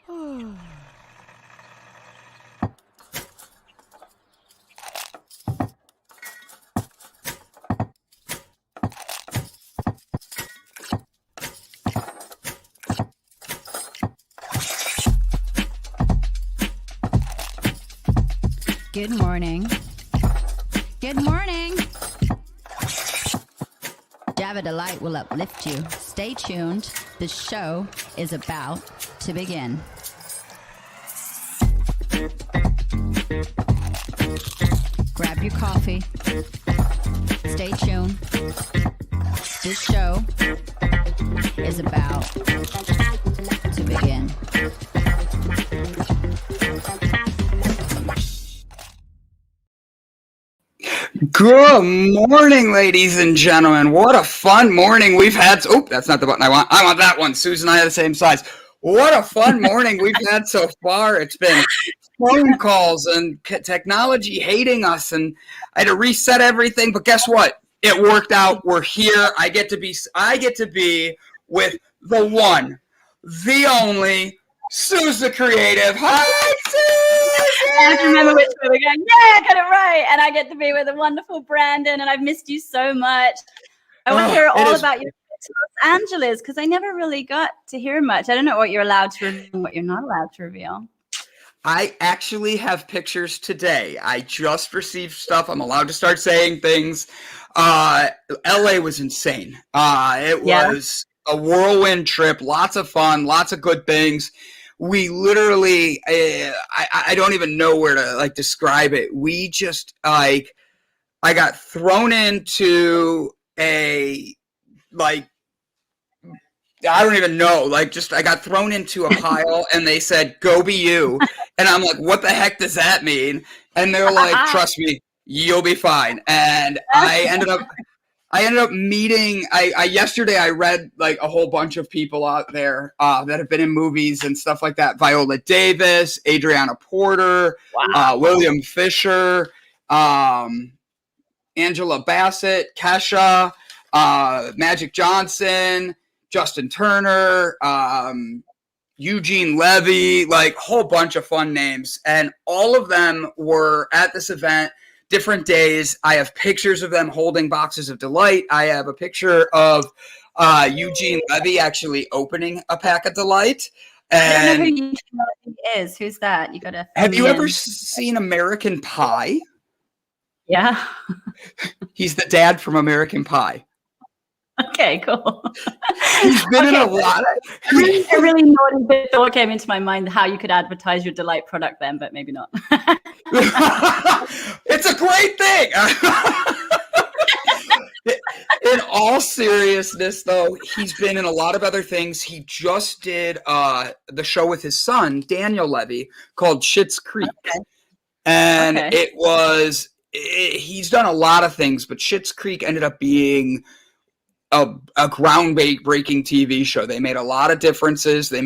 Good morning. Good morning. Jab of Delight will uplift you. Stay tuned. The show is about to begin. Grab your coffee. Stay tuned. This show is about to begin. Good morning, ladies and gentlemen. What a fun morning we've had. Oh, that's not the button I want. I want that one. Susan and I are the same size. What a fun morning we've had so far. It's been phone calls and technology hating us, and I had to reset everything. But guess what? It worked out. We're here. I get to be with the one, the only, Suze the Creative. Hi, Suze! I have to remember which way we're going. Yeah, I got it right. And I get to be with the wonderful Brandon, and I've missed you so much. I want to hear all about your trip to Los Angeles, because I never really got to hear much. I don't know what you're allowed to reveal and what you're not allowed to reveal. I actually have pictures today. I just received stuff. I'm allowed to start saying things. LA was insane. It was a whirlwind trip, lots of fun, lots of good things. We literally, I don't even know where to describe it. We just I got thrown into I don't even know, I got thrown into a pile and they said, go be you. And I'm like, what the heck does that mean? And they're like, trust me, you'll be fine. And I ended up meeting, yesterday I read a whole bunch of people out there that have been in movies and stuff like that. Viola Davis, Adriana Porter, William Fisher, Angela Bassett, Kesha, Magic Johnson, Justin Turner, Eugene Levy, whole bunch of fun names. And all of them were at this event, different days. I have pictures of them holding boxes of Delight. I have a picture of Eugene Levy actually opening a pack of Delight. And I don't know who Eugene Levy is. Who's that? You gotta. Have you ever seen American Pie? Yeah. He's the dad from American Pie. Okay, cool. He's been in a lot. A really naughty bit thought came into my mind how you could advertise your Delight product then, but maybe not. It's a great thing. In all seriousness, though, he's been in a lot of other things. He just did the show with his son, Daniel Levy, called Schitt's Creek. Okay. And he's done a lot of things, but Schitt's Creek ended up being a groundbreaking TV show. They made a lot of differences. They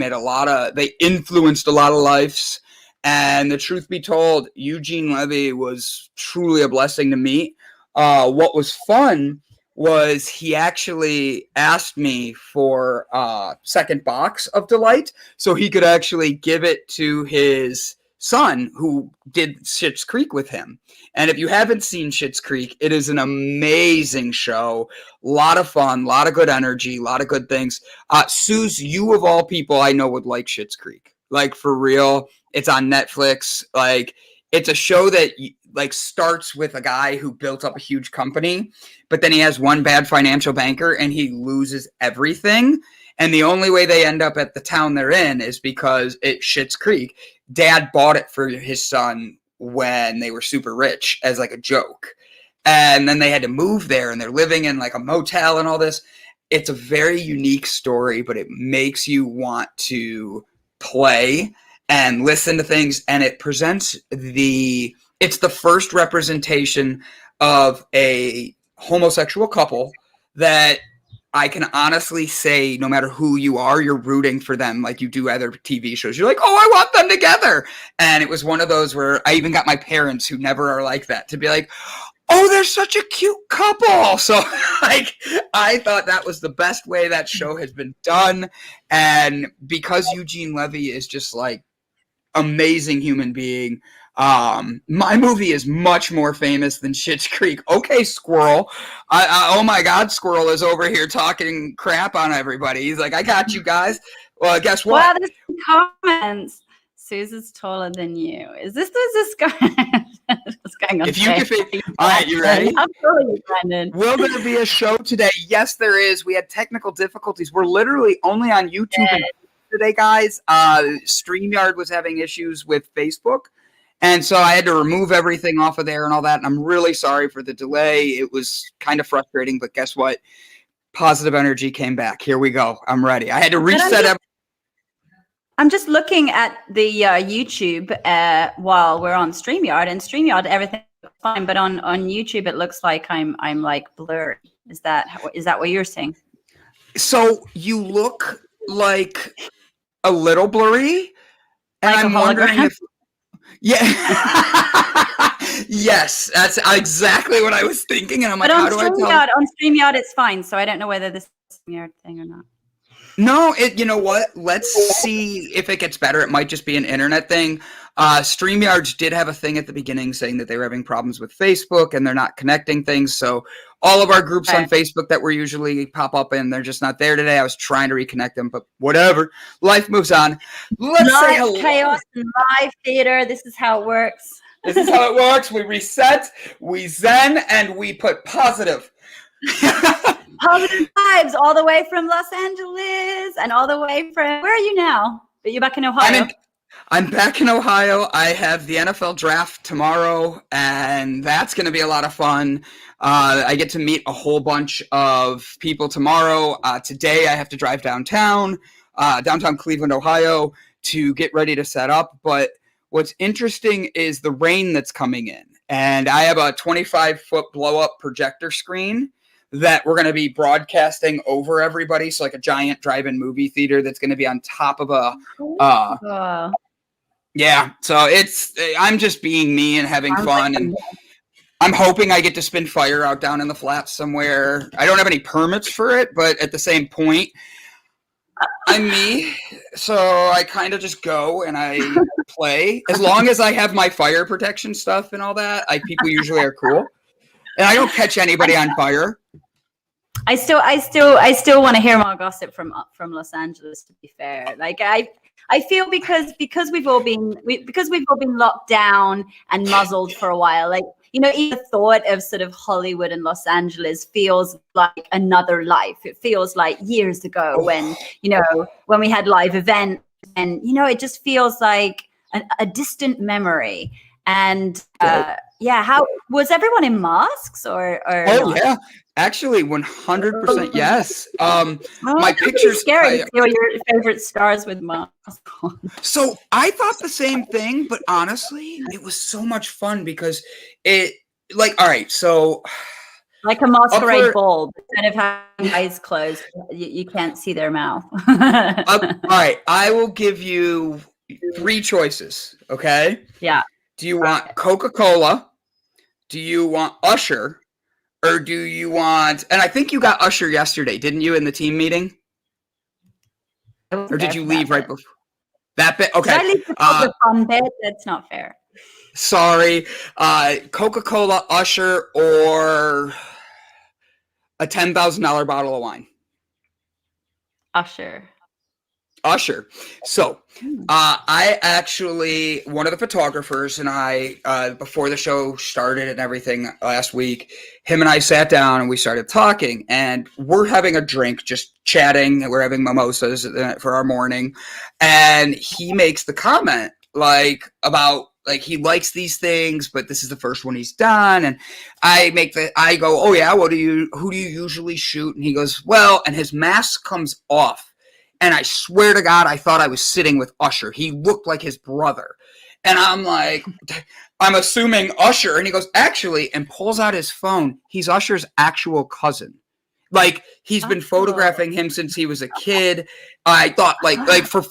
influenced a lot of lives. And the truth be told, Eugene Levy was truly a blessing to meet. What was fun was he actually asked me for a second box of Delight so he could actually give it to his son who did Schitt's Creek with him. And if you haven't seen Schitt's Creek, it is an amazing show. A lot of fun, a lot of good energy, a lot of good things. Suze, you of all people I know would like Schitt's Creek. For real. It's on Netflix. It's a show that starts with a guy who built up a huge company, but then he has one bad financial banker and he loses everything. And the only way they end up at the town they're in is because it's Schitt's Creek. Dad bought it for his son when they were super rich as a joke. And then they had to move there and they're living in a motel and all this. It's a very unique story, but it makes you want to play and listen to things. And it presents it's the first representation of a homosexual couple that I can honestly say, no matter who you are, you're rooting for them like you do other TV shows. You're like, oh, I want them together. And it was one of those where I even got my parents, who never are like that, to be like, oh, they're such a cute couple. So like, I thought that was the best way that show has been done. And because Eugene Levy is just like amazing human being, my movie is much more famous than Schitt's Creek. Okay, Squirrel. Oh my God, Squirrel is over here talking crap on everybody. He's like, I got you guys. Well, guess what? Wow, there's some comments. Susan's taller than you. Is this guy? What's going on? If you can fit, all right, you ready? I'm totally Brandon. Will there be a show today? Yes, there is. We had technical difficulties. We're literally only on YouTube today, guys. StreamYard was having issues with Facebook. And so I had to remove everything off of there and all that. And I'm really sorry for the delay. It was kind of frustrating, but guess what? Positive energy came back. Here we go. I'm ready. I had to reset everything. I'm just looking at the YouTube while we're on StreamYard, and StreamYard everything's fine, but on YouTube it looks like I'm like blurry. Is that what you're saying? So you look like a little blurry, and like I'm wondering if yes, that's exactly what I was thinking, and I'm like, how do I tell? On StreamYard it's fine, so I don't know whether this is a StreamYard thing or not. No, you know what? Let's see if it gets better. It might just be an internet thing. StreamYards did have a thing at the beginning saying that they were having problems with Facebook and they're not connecting things. So all of our groups on Facebook that we usually pop up in, they're just not there today. I was trying to reconnect them, but whatever. Life moves on. Let's say hello. Chaos and live theater. This is how it works. This is how it works. We reset, we zen, and we put positive. Positive vibes all the way from Los Angeles and all the way from, where are you now? You're back in Ohio. I'm back in Ohio. I have the NFL draft tomorrow, and that's going to be a lot of fun. I get to meet a whole bunch of people tomorrow. Today I have to drive downtown Cleveland, Ohio, to get ready to set up. But what's interesting is the rain that's coming in. And I have a 25-foot blow-up projector screen that we're going to be broadcasting over everybody. So like a giant drive-in movie theater that's going to be on top of a, yeah. So I'm just being me and having fun. And I'm hoping I get to spin fire out down in the flats somewhere. I don't have any permits for it, but at the same point, I'm me. So I kind of just go and I play. As long as I have my fire protection stuff and all that, people usually are cool. And I don't catch anybody on fire. I still want to hear more gossip from Los Angeles. To be fair, like I feel because we've all been locked down and muzzled for a while. Like, you know, even the thought of sort of Hollywood and Los Angeles feels like another life. It feels like years ago when we had live events, and it just feels like a distant memory. And how was everyone in masks or not? Yeah. Actually, 100% yes. My pictures scary to see all your favorite stars with masks on. So I thought the same thing, but honestly, it was so much fun because all right, so like a masquerade ball, instead of having eyes closed, you can't see their mouth. All right, I will give you 3 choices. Okay. Yeah. Do you want Coca-Cola? Do you want Usher? Or do you want, and I think you got Usher yesterday, didn't you, in the team meeting? Or did you leave right before? That bit? Okay. Did I leave the fun bit? That's not fair. Sorry. Coca-Cola, Usher, or a $10,000 bottle of wine? Usher. So I actually, one of the photographers and I, before the show started and everything last week, him and I sat down and we started talking, and we're having a drink, just chatting. We're having mimosas for our morning. And he makes the comment about he likes these things, but this is the first one he's done. And I go, oh yeah, who do you usually shoot? And he goes, well, and his mask comes off. And I swear to God, I thought I was sitting with Usher. He looked like his brother. And I'm like, I'm assuming Usher. And he goes, actually, and pulls out his phone. He's Usher's actual cousin. Like, he's been photographing him since he was a kid. I thought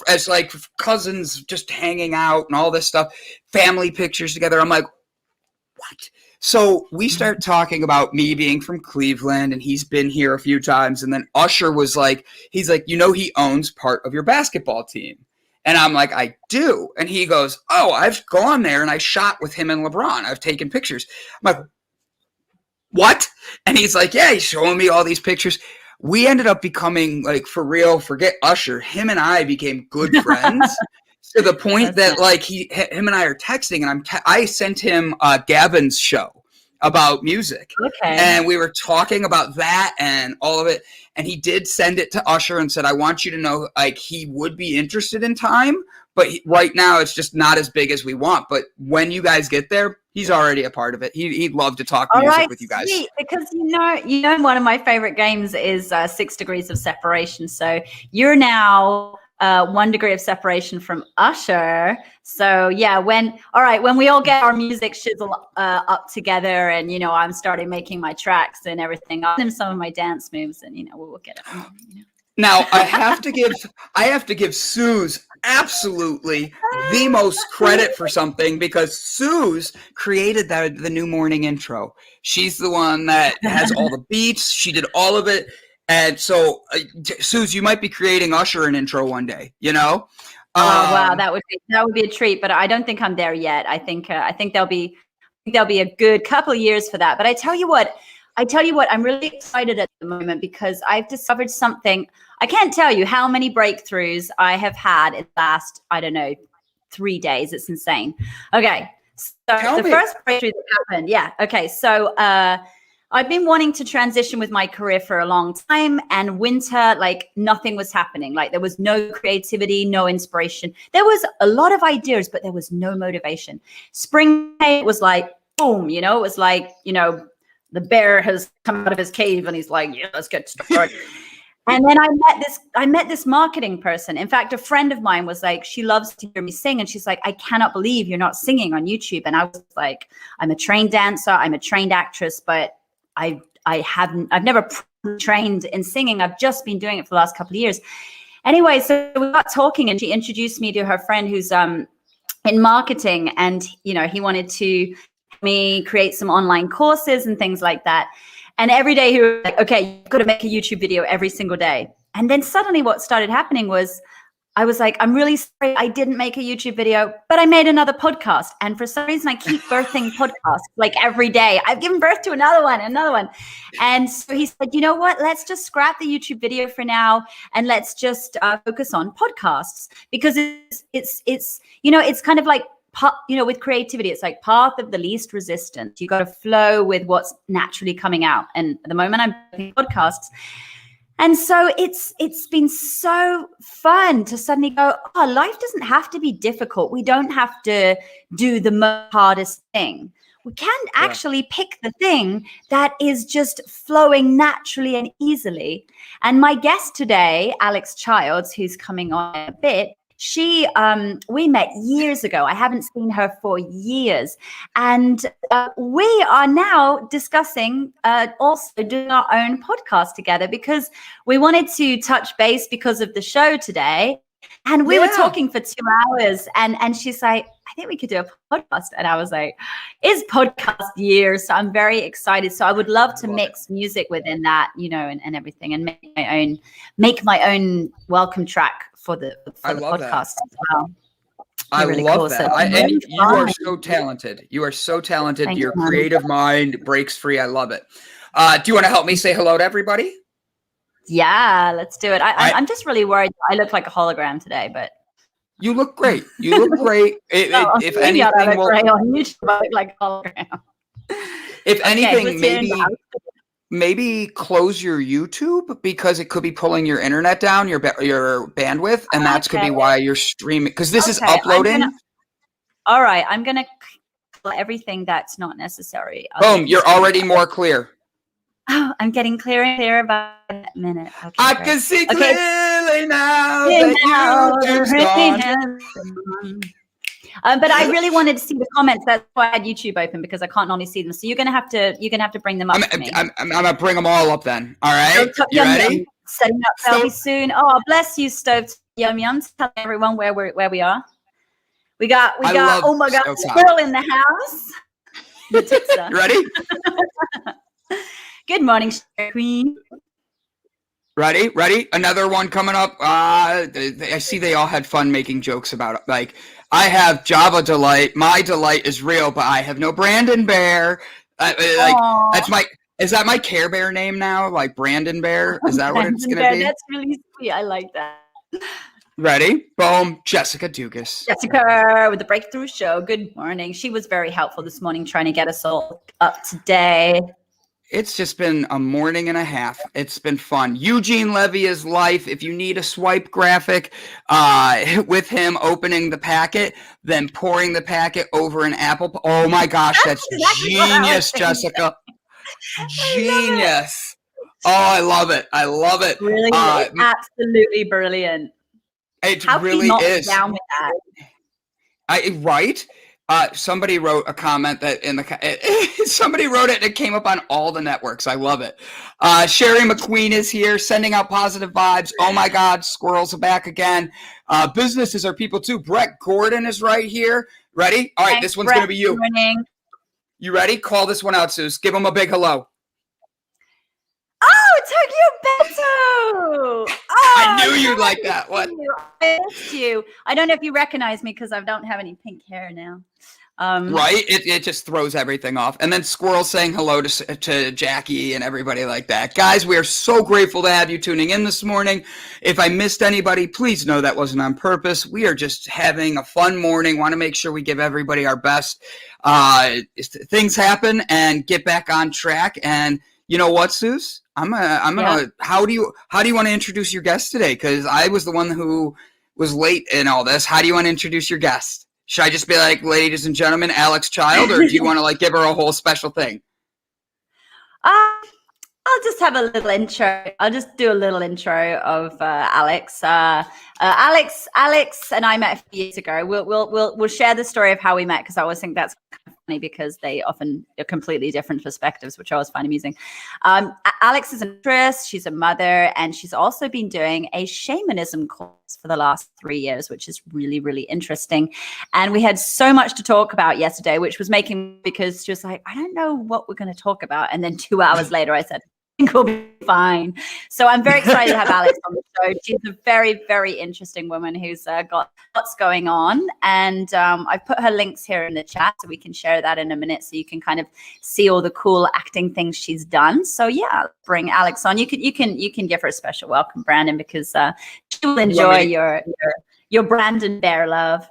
as cousins just hanging out and all this stuff, family pictures together. I'm like, what? So we start talking about me being from Cleveland, and he's been here a few times. And then Usher was like, he's like, you know, he owns part of your basketball team. And I'm like, I do. And he goes, oh, I've gone there and I shot with him and LeBron. I've taken pictures. I'm like, what? And he's like, yeah, he's showing me all these pictures. We ended up becoming, like, for real, forget Usher, him and I became good friends. To the point that, like, him and I are texting, and I sent him Gavin's show about music. Okay. And we were talking about that and all of it. And he did send it to Usher and said, I want you to know, like, he would be interested in Time, but right now it's just not as big as we want. But when you guys get there, he's already a part of it. He'd love to talk music with you guys. Sweet. Because you know, one of my favorite games is 6 Degrees of Separation. So you're now 1 degree of separation from Usher. So yeah, when we all get our music shizzle up together, and, you know, I'm starting making my tracks and everything, I'll send some of my dance moves, and, you know, we'll get it. You know. Now I have to give Suze absolutely the most credit for something, because Suze created the new morning intro. She's the one that has all the beats. She did all of it. And so, Suze, you might be creating Usher an intro one day, you know? Oh, wow, that would be a treat, but I don't think I'm there yet. I think there'll be a good couple of years for that. But I tell you what, I'm really excited at the moment, because I've discovered something. I can't tell you how many breakthroughs I have had in the last, I don't know, 3 days. It's insane. Okay, so first breakthrough that happened, yeah. Okay, so I've been wanting to transition with my career for a long time, and winter, like, nothing was happening. Like, there was no creativity, no inspiration. There was a lot of ideas, but there was no motivation. Spring was like, boom, you know, it was like, you know, the bear has come out of his cave and he's like, yeah, let's get started. And then I met this marketing person. In fact, a friend of mine was like, she loves to hear me sing. And she's like, I cannot believe you're not singing on YouTube. And I was like, I'm a trained dancer, I'm a trained actress, but I've never trained in singing. I've just been doing it for the last couple of years. Anyway, so we got talking, and she introduced me to her friend who's in marketing, and, you know, he wanted to help me create some online courses and things like that. And every day he was like, okay, you've got to make a YouTube video every single day. And then suddenly what started happening was, I was like, I'm really sorry I didn't make a YouTube video, but I made another podcast. And for some reason, I keep birthing podcasts like every day. I've given birth to another one. And so he said, you know what, let's just scrap the YouTube video for now, and let's just focus on podcasts, because it's you know, it's kind of like, you know, with creativity, it's like path of the least resistance. You got to flow with what's naturally coming out. And at the moment, I'm doing podcasts. And so it's been so fun to suddenly go, oh, life doesn't have to be difficult. We don't have to do the hardest thing. We can actually pick the thing that is just flowing naturally and easily. And my guest today, Alex Childs, who's coming on in a bit, we met years ago. I haven't seen her for years. And we are now discussing also doing our own podcast together, because we wanted to touch base because of the show today. And we were talking for 2 hours, and she's like, I think we could do a podcast. And I was like, it's podcast year. So I'm very excited. So I would love to mix music within that, you know, and everything, and make my own welcome track for the podcast as well. I love that. And you are so talented. You are so talented. Thank Your you, creative mind breaks free. I love it. Do you want to help me say hello to everybody? Yeah, let's do it. I'm just really worried. I look like a hologram today, but you look great. You look great. If anything, I look like a hologram. If anything, maybe close your YouTube, because it could be pulling your internet down, your bandwidth, and that could be why you're streaming, because this is uploading. All right, I'm gonna kill everything that's not necessary. Boom, you're already more clear. Oh, I'm getting clearer and clearer by a minute. Okay, I can see clearly now that you've gone. But I really wanted to see the comments. That's why I had YouTube open, because I can't normally see them. So you're gonna have to bring them up to me. I'm gonna bring them all up then. All right, you ready? Setting up selfie soon. Oh, bless you, Stove Yum Yum. Tell everyone where we are. We got. Oh my God, girl in the house. The tipster. Ready? Good morning, Queen. Ready? Another one coming up. I see they all had fun making jokes about it. Like, I have Java Delight. My delight is real, but I have no Brandon Bear. Is that my Care Bear name now? Like Brandon Bear? Is that what it's going to be? That's really sweet. I like that. Ready? Boom. Jessica Dugas. Jessica with the Breakthrough Show. Good morning. She was very helpful this morning trying to get us all up to date. It's just been a morning and a half. It's been fun. Eugene Levy is life. If you need a swipe graphic with him opening the packet, then pouring the packet over an apple. Oh my gosh, that's genius, Jessica. Genius. I love it. Really, absolutely brilliant. It How really can you not is. be down with that? Right? Somebody wrote a comment that somebody wrote it and it came up on all the networks. I love it. Sherry McQueen is here sending out positive vibes. Oh my God, squirrels are back again. Businesses are people too. Brett Gordon is right here. Ready? All right, Thanks, this one's Brett. going to be you. Morning. You ready? Call this one out, Suze. Give him a big hello. Oh, Tokyo Bento! Oh, I knew you'd like that. What? I missed you. I don't know if you recognize me because I don't have any pink hair now. Right? It just throws everything off. And then Squirrel saying hello to Jackie and everybody like that. Guys, we are so grateful to have you tuning in this morning. If I missed anybody, please know that wasn't on purpose. We are just having a fun morning. Want to make sure we give everybody our best. Things happen and get back on track. And you know what, Suze? I'm gonna. How do you want to introduce your guest today? Because I was the one who was late in all this. How do you want to introduce your guest? Should I just be like, ladies and gentlemen, Alex Child, or do you want to like give her a whole special thing? I'll just have a little intro. I'll just do a little intro of Alex. Alex and I met a few years ago. We'll share the story of how we met because I always think that's kind of funny because they often are completely different perspectives, which I always find amusing. Alex is an actress. She's a mother, and she's also been doing a shamanism course for the last 3 years, which is really, really interesting. And we had so much to talk about yesterday, which was making because she was like, I don't know what we're going to talk about. And then 2 hours later, I said, I think we'll be fine. So I'm very excited to have Alex on the show. She's a very, very interesting woman who's got lots going on. And I've put her links here in the chat so we can share that in a minute so you can kind of see all the cool acting things she's done. So yeah, bring Alex on. You can give her a special welcome, Brandon, because she will enjoy your Brandon Bear love.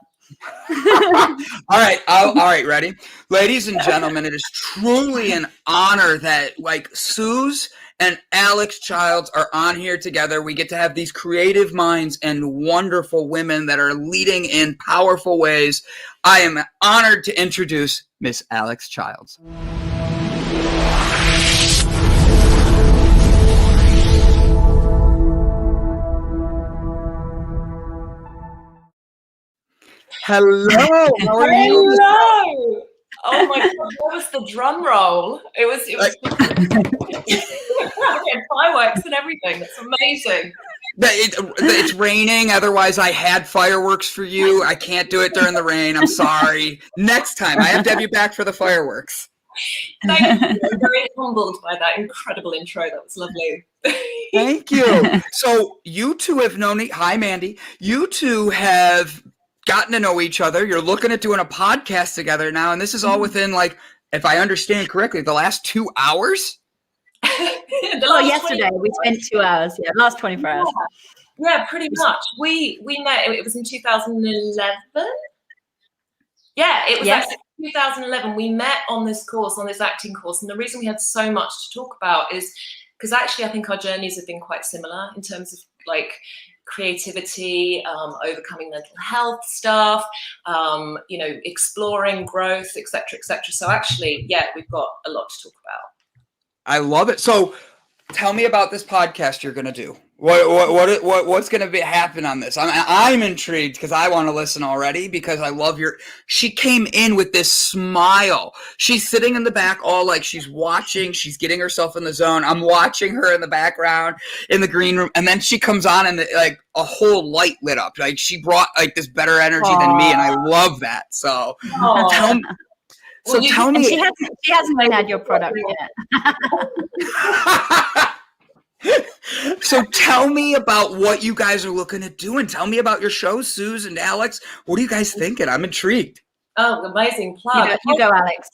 All right, ready? Ladies and gentlemen, it is truly an honor that like Suze and Alex Childs are on here together. We get to have these creative minds and wonderful women that are leading in powerful ways. I am honored to introduce Miss Alex Childs. Hello. How are you? Hello. Oh my God, what was the drum roll? It was fireworks and everything. It's amazing. It's raining. Otherwise, I had fireworks for you. I can't do it during the rain. I'm sorry. Next time, I have to have you back for the fireworks. Thank you. I'm very humbled by that incredible intro. That was lovely. Thank you. So you two have known. Hi, Mandy. You two have gotten to know each other. You're looking at doing a podcast together now, and this is all within, like, if I understand correctly, the last 2 hours? Yesterday we spent 2 hours. Yeah, last 24 hours. Yeah, pretty much. We met, it was in 2011. Yeah, it was actually 2011. We met on this course, on this acting course, and the reason we had so much to talk about is because actually I think our journeys have been quite similar in terms of, like, creativity, overcoming mental health stuff, exploring growth, etc., etc. So actually, yeah, we've got a lot to talk about. I love it. So tell me about this podcast you're going to do. What's going to happen on this? I'm intrigued because I want to listen already because I love she came in with this smile. She's sitting in the back all like she's watching, she's getting herself in the zone. I'm watching her in the background in the green room. And then she comes on and like a whole light lit up. Like she brought like this better energy than me. And I love that. So So tell me, she hasn't even had your product yet. So tell me about what you guys are looking at doing. Tell me about your show, Suze and Alex. What are you guys thinking? I'm intrigued. Oh, amazing plug. You go, Alex.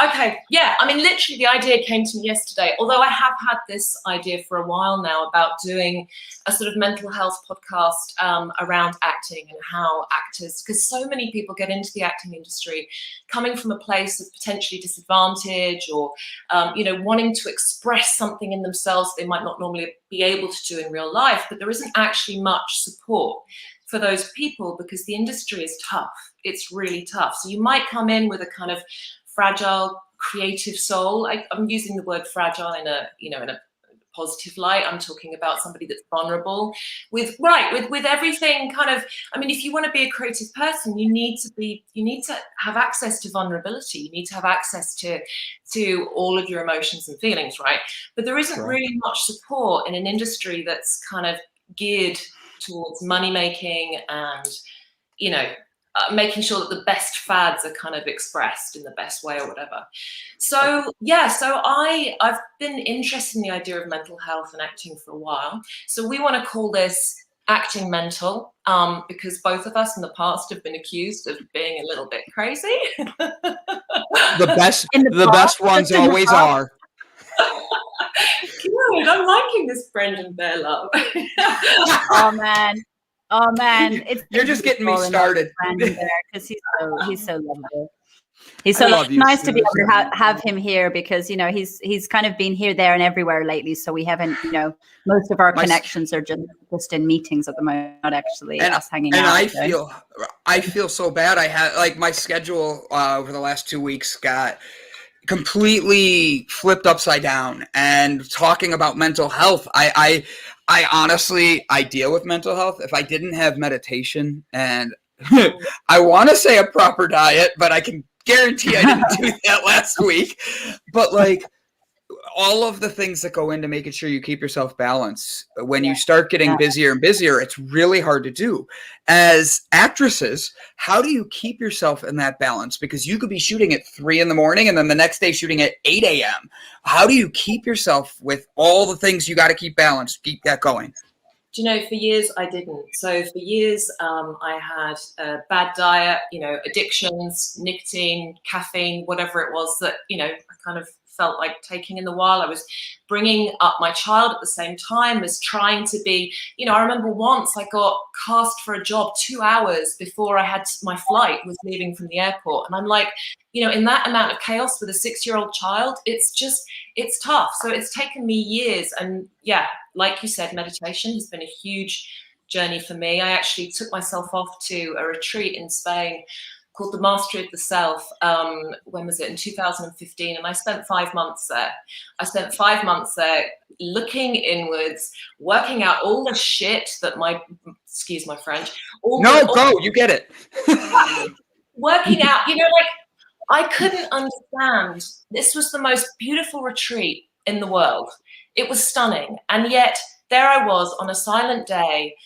Okay, yeah, I mean, literally the idea came to me yesterday, although I have had this idea for a while now about doing a sort of mental health podcast around acting and how actors, because so many people get into the acting industry coming from a place of potentially disadvantage or, wanting to express something in themselves they might not normally be able to do in real life, but there isn't actually much support for those people because the industry is tough. It's really tough. So you might come in with a kind of fragile creative soul. I'm using the word fragile in a positive light. I'm talking about somebody that's vulnerable with everything kind of, I mean, if you want to be a creative person, you need to have access to vulnerability. You need to have access to all of your emotions and feelings, right? But there isn't really much support in an industry that's kind of geared towards money making and, making sure that the best fads are kind of expressed in the best way or whatever. So I've been interested in the idea of mental health and acting for a while. So we want to call this Acting Mental, because both of us in the past have been accused of being a little bit crazy. The best ones always are. Good, I'm liking this Brendan Bear love. Oh man, you're just getting me started. Because he's so lovely. He's so nice to be able to have him here because he's kind of been here, there, and everywhere lately. So we haven't, most of our connections are just in meetings at the moment, not actually us hanging out. And I feel so bad. I had my schedule over the last 2 weeks got completely flipped upside down. And talking about mental health, I honestly, I deal with mental health. If I didn't have meditation and I want to say a proper diet, but I can guarantee I didn't do that last week. But all of the things that go into making sure you keep yourself balanced, when you start getting busier and busier, it's really hard to do. As actresses, how do you keep yourself in that balance? Because you could be shooting at 3 a.m. and then the next day shooting at 8 a.m. How do you keep yourself with all the things you got to keep balanced, keep that going? Do you know, for years I didn't. So for years I had a bad diet, addictions, nicotine, caffeine, whatever it was that, I kind of felt like taking in the while. I was bringing up my child at the same time as trying to be, I remember once I got cast for a job 2 hours before I had my flight was leaving from the airport. And I'm like, in that amount of chaos with a 6-year-old child, it's tough. So it's taken me years. And yeah, like you said, meditation has been a huge journey for me. I actually took myself off to a retreat in Spain called the Mastery of the Self. When was it? In 2015. And I spent 5 months there. I spent 5 months there looking inwards, working out all the shit that excuse my French. You get it. Working out, I couldn't understand. This was the most beautiful retreat in the world. It was stunning. And yet there I was on a silent day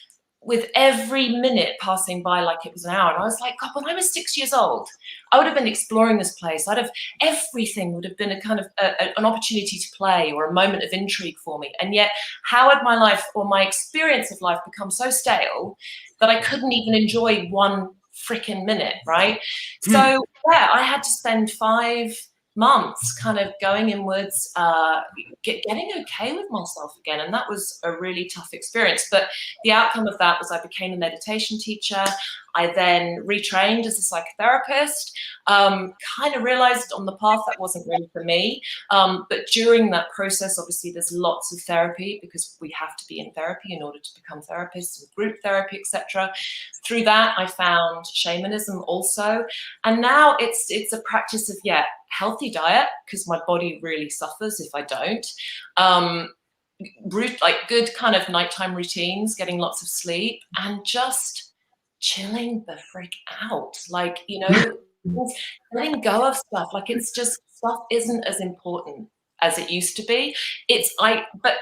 with every minute passing by like it was an hour. And I was like, God, when I was 6 years old, I would have been exploring this place. Everything would have been a kind of an opportunity to play or a moment of intrigue for me. And yet how had my life or my experience of life become so stale that I couldn't even enjoy one freaking minute, right? So yeah, I had to spend 5 months kind of going inwards, getting okay with myself again. And that was a really tough experience. But the outcome of that was I became a meditation teacher. I then retrained as a psychotherapist, kind of realized on the path that wasn't really for me. But during that process, obviously, there's lots of therapy because we have to be in therapy in order to become therapists, and group therapy, etc. Through that, I found shamanism also. And now it's a practice of, healthy diet, because my body really suffers if I don't. Good kind of nighttime routines, getting lots of sleep, and just chilling the frick out. Letting go of stuff. It's just stuff isn't as important as it used to be. But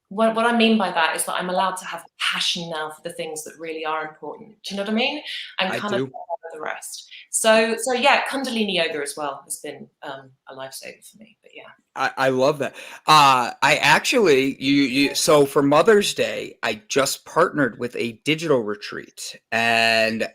what I mean by that is that I'm allowed to have passion now for the things that really are important. Do you know what I mean? And I do. the rest. So yeah, Kundalini Yoga as well has been a lifesaver for me. But yeah. I love that. I actually, so for Mother's Day, I just partnered with a digital retreat. And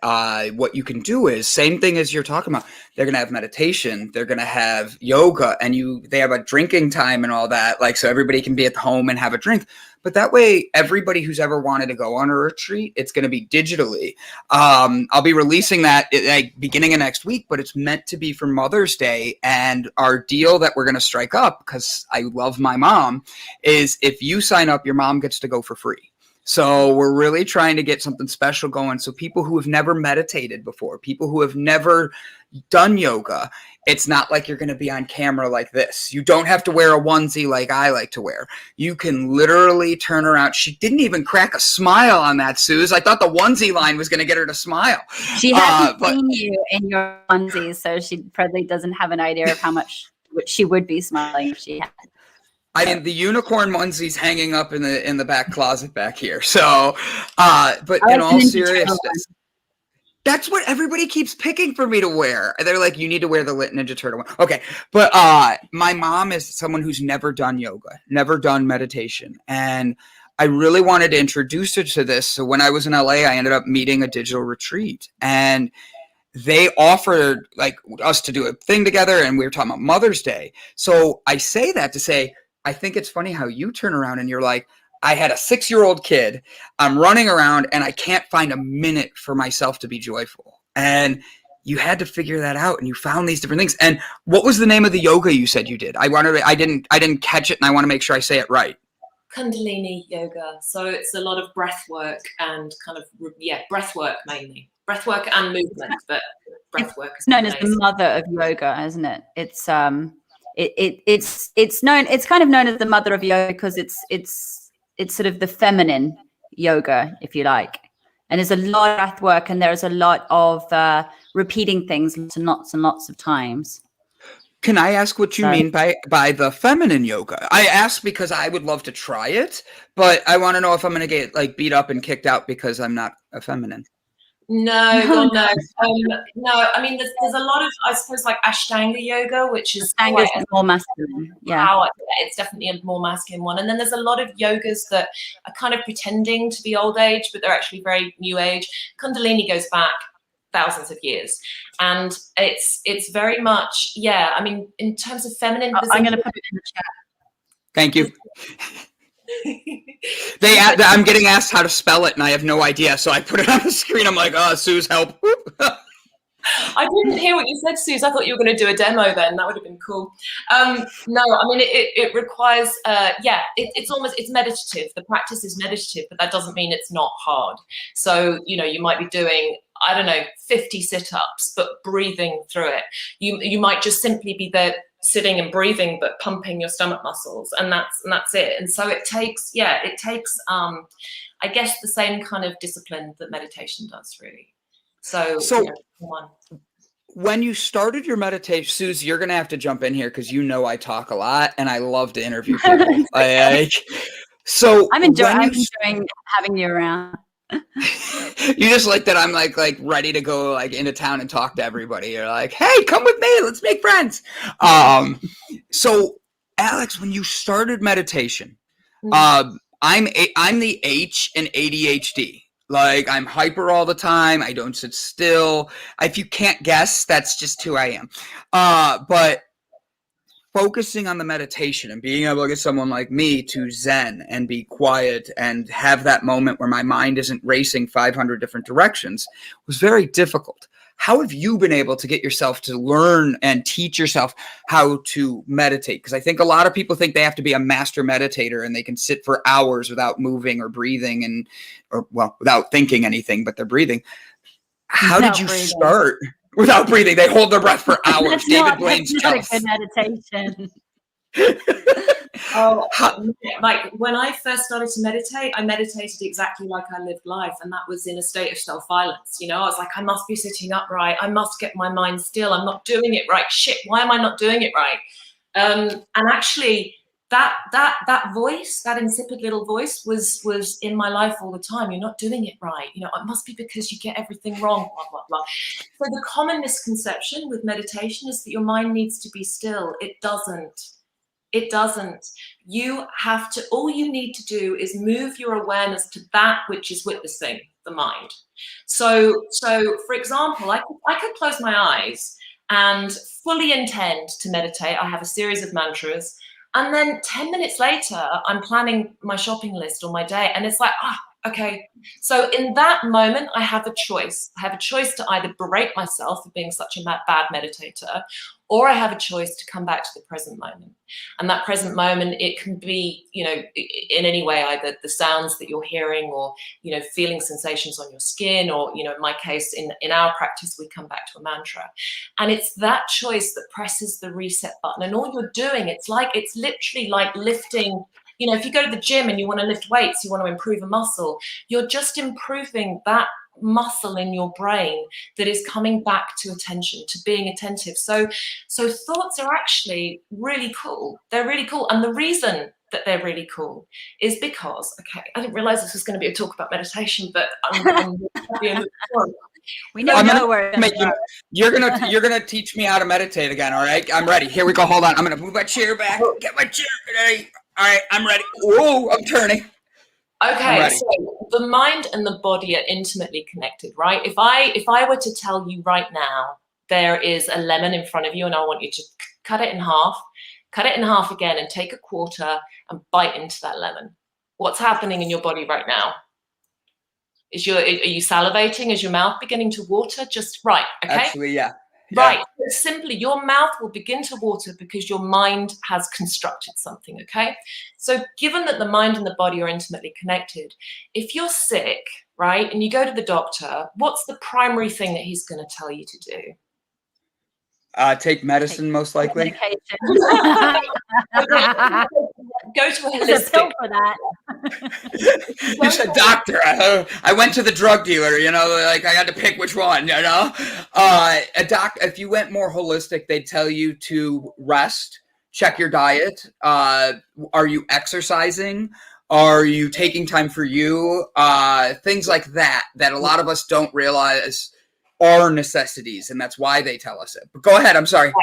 what you can do is same thing as you're talking about. They're going to have meditation. They're going to have yoga, and they have a drinking time and all that. Like, so everybody can be at home and have a drink. But that way, everybody who's ever wanted to go on a retreat, it's going to be digitally. I'll be releasing that like beginning of next week, but it's meant to be for Mother's Day. And our deal that we're going to strike up, because I love my mom, is if you sign up, your mom gets to go for free. So we're really trying to get something special going. So people who have never meditated before, people who have never done yoga, it's not like you're going to be on camera like this. You don't have to wear a onesie like I like to wear. You can literally turn around. She didn't even crack a smile on that, Suze. I thought the onesie line was going to get her to smile. She hasn't seen you in your onesies, so she probably doesn't have an idea of how much she would be smiling if she had. I mean, the unicorn onesie's hanging up in the back closet back here. So, but in all seriousness, that's what everybody keeps picking for me to wear. They're like, you need to wear the Ninja Turtle one. Okay. But my mom is someone who's never done yoga, never done meditation. And I really wanted to introduce her to this. So when I was in LA, I ended up meeting a digital retreat, and they offered like us to do a thing together, and we were talking about Mother's Day. So I say that to say, I think it's funny how you turn around and you're like, I had a 6-year-old kid. I'm running around and I can't find a minute for myself to be joyful. And you had to figure that out, and you found these different things. And what was the name of the yoga you said you did? I didn't catch it, and I want to make sure I say it right. Kundalini Yoga. So it's a lot of breath work and kind of, breath work mainly. Breath work and movement, but breath work is known as the mother of yoga, isn't it? It's it's kind of known as the mother of yoga because it's sort of the feminine yoga, if you like. And there's a lot of breath work, and there's a lot of repeating things lots and lots of times. Can I ask what you mean by the feminine yoga? I ask because I would love to try it, but I want to know if I'm going to get like beat up and kicked out because I'm not a feminine. No, God, no. No, I mean, there's a lot of, I suppose, like Ashtanga yoga, which is more masculine. Yeah. Power. It's definitely a more masculine one. And then there's a lot of yogas that are kind of pretending to be old age, but they're actually very new age. Kundalini goes back thousands of years. And it's very much, I mean, in terms of feminine. I'm going to put it in the chat. Thank you. I'm getting asked how to spell it, and I have no idea, so I put it on the screen. I'm like, Suze, help. I didn't hear what you said, Suze. I thought you were going to do a demo then. That would have been cool. No, I mean, it requires, it's meditative. The practice is meditative, but that doesn't mean it's not hard. So, you might be doing, 50 sit-ups, but breathing through it. You might just simply be there sitting and breathing, but pumping your stomach muscles, and that's it. And so it takes, I guess, the same kind of discipline that meditation does, really. So when you started your meditation, Suze, you're going to have to jump in here because I talk a lot and I love to interview people. So I'm enjoying having you around. You just like that I'm like ready to go like into town and talk to everybody. You're like, hey, come with me, let's make friends. So Alex, when you started meditation, I'm the H in ADHD. Like, I'm hyper all the time. I don't sit still. If you can't guess, that's just who I am. But focusing on the meditation and being able to get someone like me to zen and be quiet and have that moment where my mind isn't racing 500 different directions was very difficult. How have you been able to get yourself to learn and teach yourself how to meditate? Because I think a lot of people think they have to be a master meditator and they can sit for hours without moving or breathing or without thinking anything, but they're breathing. How did you start? Without breathing, they hold their breath for hours. David Blaine's jealous. Good meditation. Like when I first started to meditate, I meditated exactly like I lived life, and that was in a state of self-violence. I was like, I must be sitting upright. I must get my mind still. I'm not doing it right. Shit, why am I not doing it right? And actually, that voice, that insipid little voice was in my life all the time. You're not doing it right. You know, it must be because you get everything wrong, blah, blah, blah. So the common misconception with meditation is that your mind needs to be still. It doesn't. It doesn't. You have to, all you need to do is move your awareness to that which is witnessing the mind. So for example, I could close my eyes and fully intend to meditate. I have a series of mantras. And then 10 minutes later, I'm planning my shopping list or my day. And it's like, okay. So in that moment, I have a choice. I have a choice to either berate myself for being such a bad meditator, or I have a choice to come back to the present moment. And that present moment, it can be, you know, in any way, either the sounds that you're hearing or, you know, feeling sensations on your skin, or, you know, in my case, in our practice, we come back to a mantra. And it's that choice that presses the reset button. And all you're doing, it's literally like lifting. You know, if you go to the gym and you want to lift weights, you want to improve a muscle, you're just improving that muscle in your brain that is coming back to attention, to being attentive. So thoughts are actually really cool. They're really cool. And the reason that they're really cool is because, okay, I didn't realize this was going to be a talk about meditation, but we know where you're gonna teach me how to meditate again. All right, I'm ready. Here we go. Hold on. I'm gonna move my chair back. Get my chair ready. All right, I'm ready. Whoa, I'm turning. Okay, so the mind and the body are intimately connected, right? If I were to tell you right now, there is a lemon in front of you and I want you to cut it in half again and take a quarter and bite into that lemon. What's happening in your body right now? Are you salivating? Is your mouth beginning to water? Just right, okay? Actually, yeah. Right. Simply, your mouth will begin to water because your mind has constructed something, okay? So given that the mind and the body are intimately connected, if you're sick, right, and you go to the doctor, what's the primary thing that he's going to tell you to do? Take medicine, most likely. Go to a holistic. Pill for that. You said doctor. I went to the drug dealer. You know, like I had to pick which one. You know, if you went more holistic, they'd tell you to rest, check your diet. Are you exercising? Are you taking time for you? Things like that a lot of us don't realize are necessities, and that's why they tell us it. But go ahead, I'm sorry.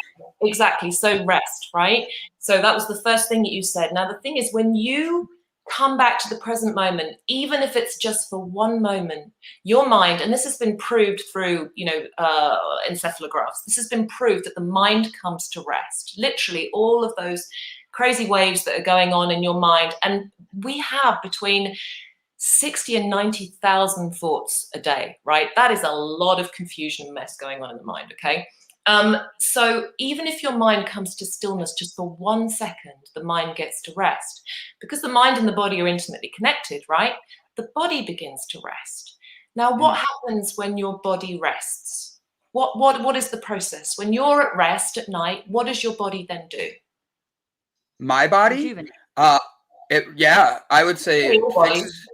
Exactly. So rest, right? So that was the first thing that you said. Now the thing is, when you come back to the present moment, even if it's just for one moment, your mind, and this has been proved through, you know, encephalographs, this has been proved that the mind comes to rest. Literally all of those crazy waves that are going on in your mind. And we have between 60 and 90,000 thoughts a day, right? That is a lot of confusion and mess going on in the mind, okay? So even if your mind comes to stillness just for 1 second, the mind gets to rest. Because the mind and the body are intimately connected, right? The body begins to rest. Now, what happens when your body rests? What is the process? When you're at rest at night, what does your body then do? My body? Yeah, I would say it fixes.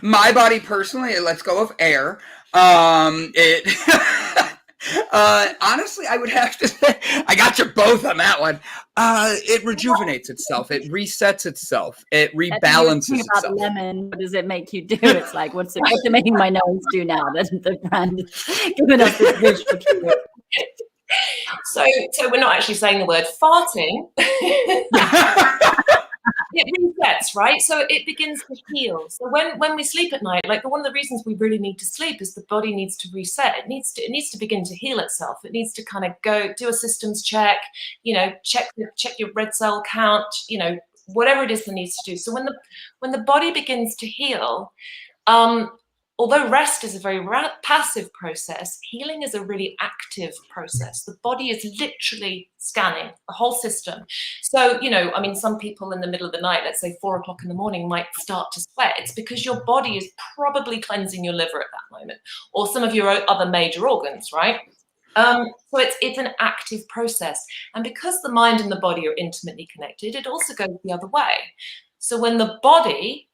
My body personally, let's go with air. Honestly, I would have to say, I got you both on that one. It rejuvenates itself. It resets itself. It rebalances itself. About lemon, what does it make you do? It's like, what's it making my nose do now that the brand is giving us this visual cue? So we're not actually saying the word farting. It resets, right? So it begins to heal. So when we sleep at night, like one of the reasons we really need to sleep is the body needs to reset. It needs to begin to heal itself. It needs to kind of go do a systems check, you know, check your red cell count, you know, whatever it is that needs to do. So when the body begins to heal, although rest is a very passive process, healing is a really active process. The body is literally scanning the whole system. So, you know, I mean, some people in the middle of the night, let's say 4 o'clock in the morning, might start to sweat. It's because your body is probably cleansing your liver at that moment, or some of your other major organs, right? So it's an active process. And because the mind and the body are intimately connected, it also goes the other way. So when the body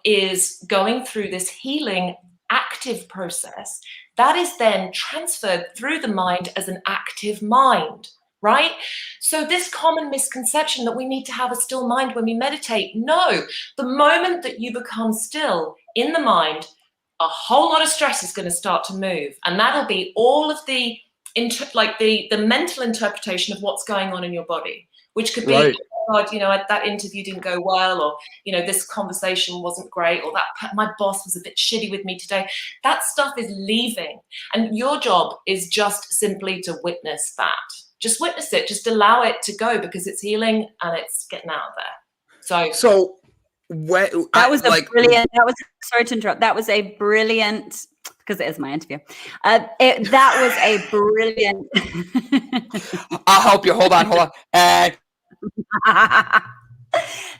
is going through this healing active process, that is then transferred through the mind as an active mind. right? So this common misconception that we need to have a still mind when we meditate, no. The moment that you become still in the mind, a whole lot of stress is going to start to move, and that'll be all of the the mental interpretation of what's going on in your body, which could be, Right. oh God, you know, that interview didn't go well, or, you know, this conversation wasn't great, or that my boss was a bit shitty with me today. That stuff is leaving, and your job is just simply to witness that. Just witness it. Just allow it to go, because it's healing and it's getting out of there. So that was a brilliant. That was, sorry to interrupt. That was a brilliant, because it is my interview. That was a brilliant. I'll help you. Hold on. That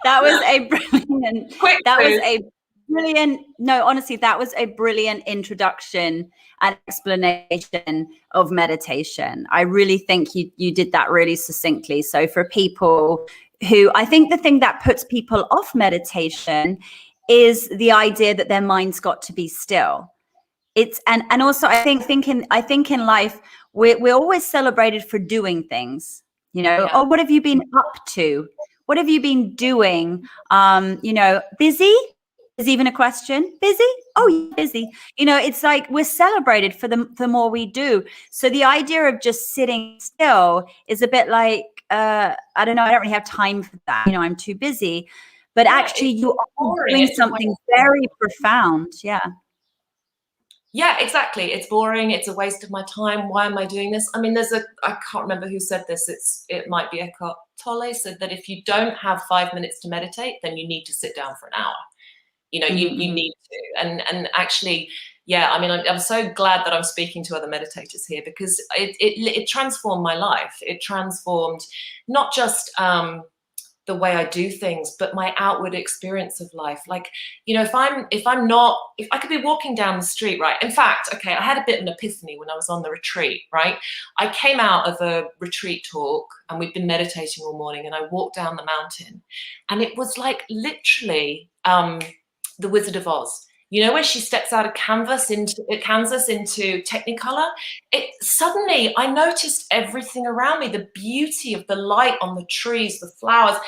was a brilliant. That was a brilliant. No, honestly, that was a brilliant introduction and explanation of meditation. I really think you did that really succinctly. So for people who, I think the thing that puts people off meditation is the idea that their mind's got to be still. It's and also I think in life we're always celebrated for doing things. You know, Yeah. Oh, what have you been up to? What have you been doing? You know, busy is even a question. Busy? Oh, yeah, busy. You know, it's like we're celebrated for the more we do. So the idea of just sitting still is a bit like, I don't know, I don't really have time for that. You know, I'm too busy. But actually, you are doing something very profound. Yeah. Yeah, exactly. It's boring. It's a waste of my time. Why am I doing this? I mean, I can't remember who said this. It might be Eckhart Tolle said that if you don't have 5 minutes to meditate, then you need to sit down for an hour. You know, you need to. And actually, yeah, I mean, I'm so glad that I'm speaking to other meditators here, because it transformed my life. It transformed not just the way I do things, but my outward experience of life. Like, you know, if I could be walking down the street, right? In fact, okay, I had a bit of an epiphany when I was on the retreat, right? I came out of a retreat talk and we'd been meditating all morning, and I walked down the mountain, and it was like literally the Wizard of Oz. You know, where she steps out of Kansas into Technicolor. Suddenly I noticed everything around me, the beauty of the light on the trees, the flowers. I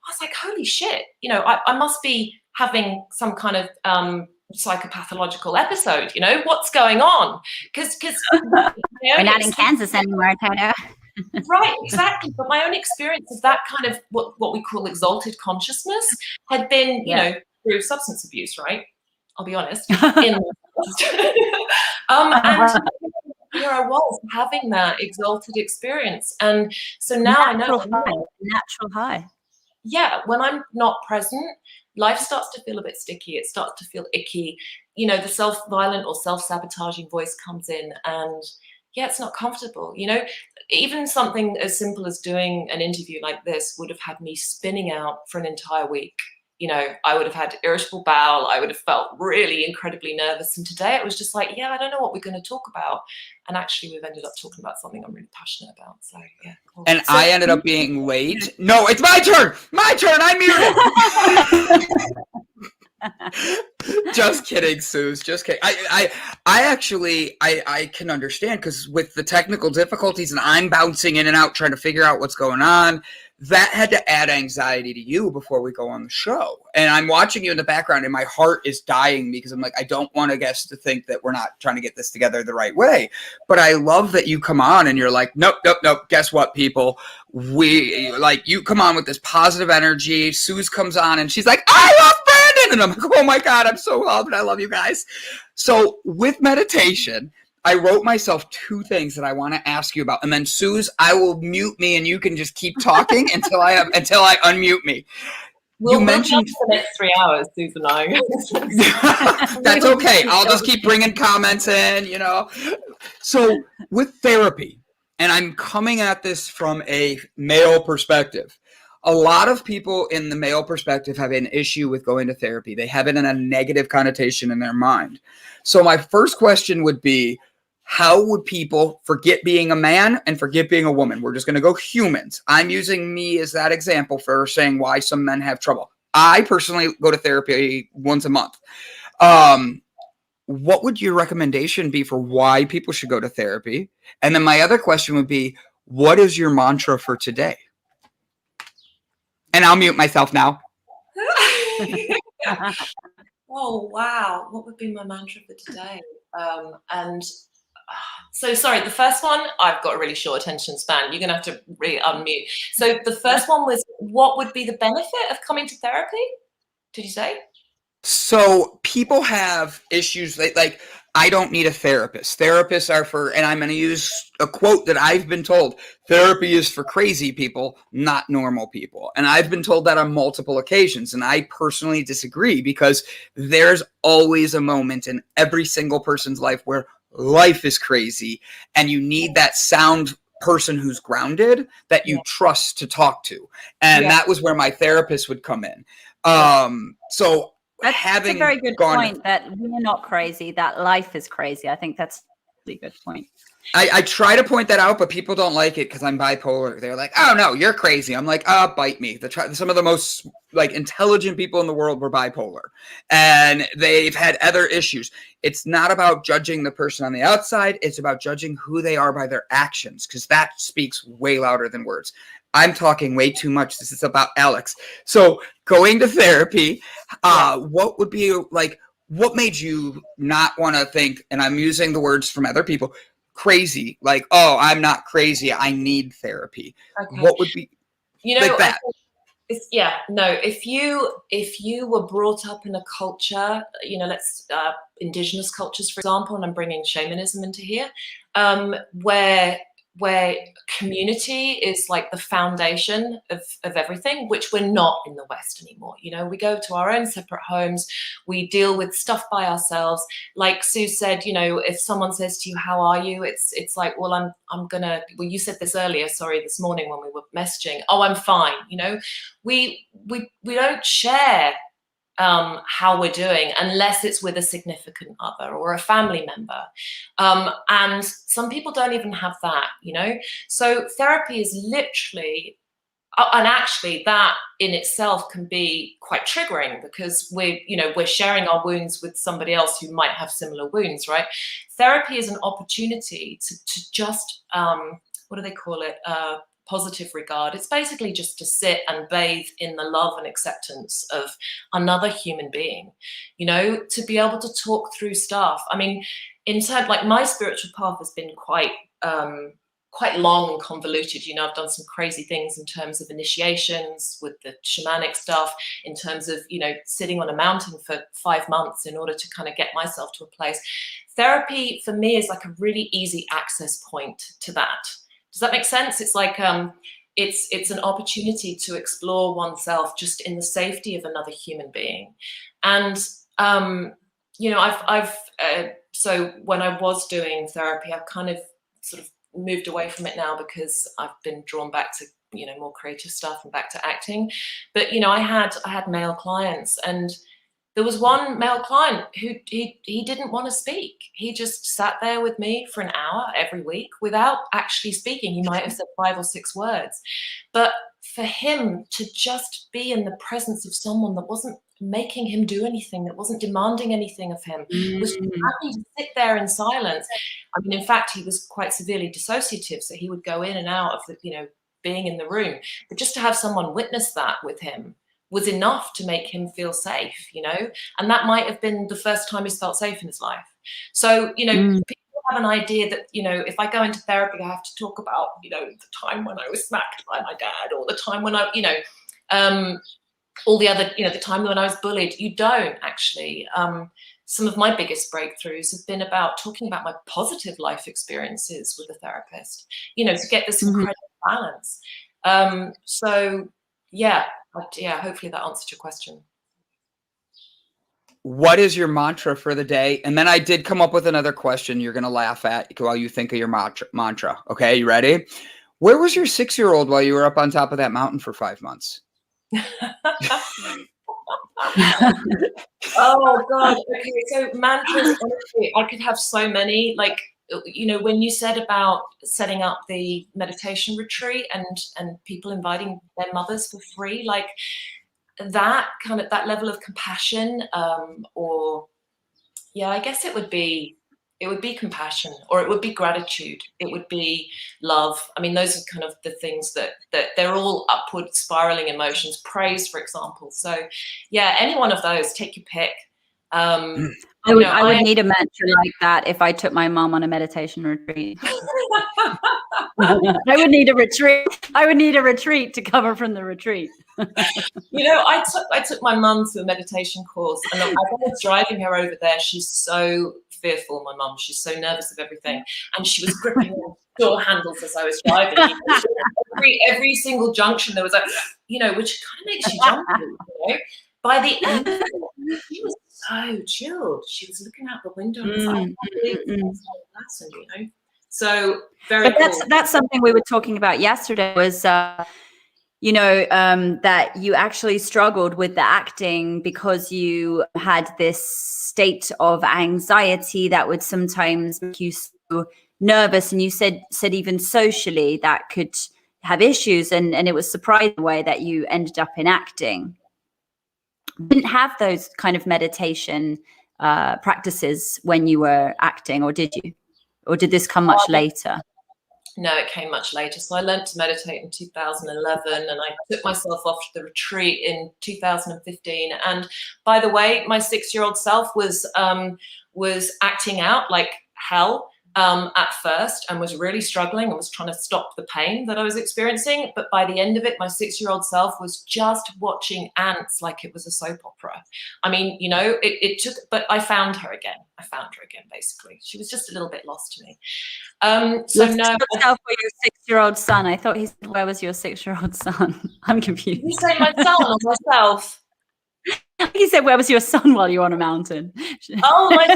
was like, holy shit, you know, I must be having some kind of psychopathological episode. You know, what's going on? Because we're not in Kansas anymore, Toto. Right, exactly. But my own experience of that kind of what we call exalted consciousness had been, you know, through substance abuse, right? I'll be honest. And here I was having that exalted experience. And so now I know. Natural high. Yeah, when I'm not present, life starts to feel a bit sticky. It starts to feel icky. You know, the self-violent or self-sabotaging voice comes in, and yeah, it's not comfortable. You know, even something as simple as doing an interview like this would have had me spinning out for an entire week. You know, I would have had irritable bowel. I would have felt really incredibly nervous. And today it was just like, yeah, I don't know what we're going to talk about. And actually, we've ended up talking about something I'm really passionate about. So, yeah. Cool. And I ended up being late. No, it's my turn. My turn. I'm muted. Just kidding, Suze. Just kidding. I actually can understand, because with the technical difficulties and I'm bouncing in and out trying to figure out what's going on, that had to add anxiety to you before we go on the show. And I'm watching you in the background and my heart is dying, because I'm like, I don't want guests to think that we're not trying to get this together the right way. But I love that you come on and you're like, nope. Guess what, people? You come on with this positive energy. Suze comes on and she's like, I love Brandon. And I'm like, oh my God, I'm so loved. I love you guys. So with meditation, I wrote myself 2 things that I want to ask you about. And then Suze, I will mute me and you can just keep talking until I unmute me. You mentioned for the next 3 hours, Suze and I. That's okay. I'll just keep bringing comments in, you know. So with therapy, and I'm coming at this from a male perspective, a lot of people in the male perspective have an issue with going to therapy. They have it in a negative connotation in their mind. So my first question would be, how would people forget being a man and forget being a woman? We're just going to go humans. I'm using me as that example for saying why some men have trouble. I personally go to therapy once a month. What would your recommendation be for why people should go to therapy? And then my other question would be, what is your mantra for today? And I'll mute myself now. Oh, wow. What would be my mantra for today? So sorry, the first one, I've got a really short attention span. You're going to have to unmute. So the first one was, what would be the benefit of coming to therapy? Did you say? So people have issues like I don't need a therapist. Therapists are for, and I'm going to use a quote that I've been told, therapy is for crazy people, not normal people. And I've been told that on multiple occasions. And I personally disagree, because there's always a moment in every single person's life where life is crazy and you need that sound person who's grounded that you trust to talk to. And that was where my therapist would come in. So that's a very good point, that we're not crazy, that life is crazy. I think that's a really good point. I try to point that out, but people don't like it because I'm bipolar. They're like, oh no, you're crazy. I'm like, bite me. Some of the most like intelligent people in the world were bipolar, and they've had other issues. It's not about judging the person on the outside. It's about judging who they are by their actions, because that speaks way louder than words. I'm talking way too much. This is about Alex. So going to therapy, what would be like, what made you not want to think, and I'm using the words from other people, crazy, like, oh, I'm not crazy, I need therapy. Okay. What would be, like that? If you were brought up in a culture, let's indigenous cultures, for example, and I'm bringing shamanism into here, where community is like the foundation of everything, which we're not in the West anymore. We go to our own separate homes, we deal with stuff by ourselves. Like Sue said, if someone says to you, how are you? It's like, well, you said this earlier, this morning when we were messaging, oh, I'm fine. We don't share how we're doing unless it's with a significant other or a family member. And some people don't even have that, So therapy is literally, and actually that in itself can be quite triggering, because we're sharing our wounds with somebody else who might have similar wounds, right? Therapy is an opportunity to just, what do they call it? Positive regard. It's basically just to sit and bathe in the love and acceptance of another human being, to be able to talk through stuff. I mean, in terms, like, my spiritual path has been quite long and convoluted. I've done some crazy things in terms of initiations with the shamanic stuff, in terms of, sitting on a mountain for 5 months in order to kind of get myself to a place. Therapy for me is like a really easy access point to that. Does that make sense? It's like it's an opportunity to explore oneself just in the safety of another human being. And so when I was doing therapy, I've kind of sort of moved away from it now, because I've been drawn back to more creative stuff and back to acting. But I had male clients, and there was one male client who he didn't want to speak. He just sat there with me for an hour every week without actually speaking. He might have said 5 or 6 words. But for him to just be in the presence of someone that wasn't making him do anything, that wasn't demanding anything of him, was happy to sit there in silence. I mean, in fact, he was quite severely dissociative, so he would go in and out of the, being in the room. But just to have someone witness that with him was enough to make him feel safe, and that might have been the first time he's felt safe in his life. So, people have an idea that, if I go into therapy, I have to talk about, the time when I was smacked by my dad, or the time when I, all the other, the time when I was bullied. You don't actually. Some of my biggest breakthroughs have been about talking about my positive life experiences with a therapist, to get this incredible balance. Hopefully that answered your question. What is your mantra for the day? And then I did come up with another question you're going to laugh at while you think of your mantra. Okay, you ready? Where was your 6-year-old while you were up on top of that mountain for 5 months? Oh, God. Okay, so mantras, honestly, I could have so many. Like, when you said about setting up the meditation retreat and people inviting their mothers for free, like that level of compassion, I guess it would be It would be compassion, or it would be gratitude. It would be love. I mean, those are kind of the things that they're all upward spiraling emotions. Praise, for example. So yeah, any one of those, take your pick. I would need a mantra like that if I took my mom on a meditation retreat. I would need a retreat. I would need a retreat to cover from the retreat. I took my mum to a meditation course, and I was driving her over there. She's so fearful, my mum. She's so nervous of everything, and she was gripping the door handles as I was driving. Every single junction there was which kind of makes you jump. By the end of it, she was so chilled. She was looking out the window and was like, So very cool. That's something we were talking about yesterday was, that you actually struggled with the acting because you had this state of anxiety that would sometimes make you so nervous. And you said even socially that could have issues. And it was surprising the way that you ended up in acting. You didn't have those kind of meditation practices when you were acting, or did you? Or did this come much later? No, it came much later. So I learned to meditate in 2011, and I took myself off to the retreat in 2015. And by the way, my 6-year-old self was acting out like hell at first, and was really struggling and was trying to stop the pain that I was experiencing. But by the end of it, my 6-year-old self was just watching ants like it was a soap opera. I mean, it took, but I found her again. Basically. She was just a little bit lost to me. For your 6-year-old son. I thought he said, where was your 6-year-old son? I'm confused. You say my son or myself? He said, where was your son while you were on a mountain? Oh, my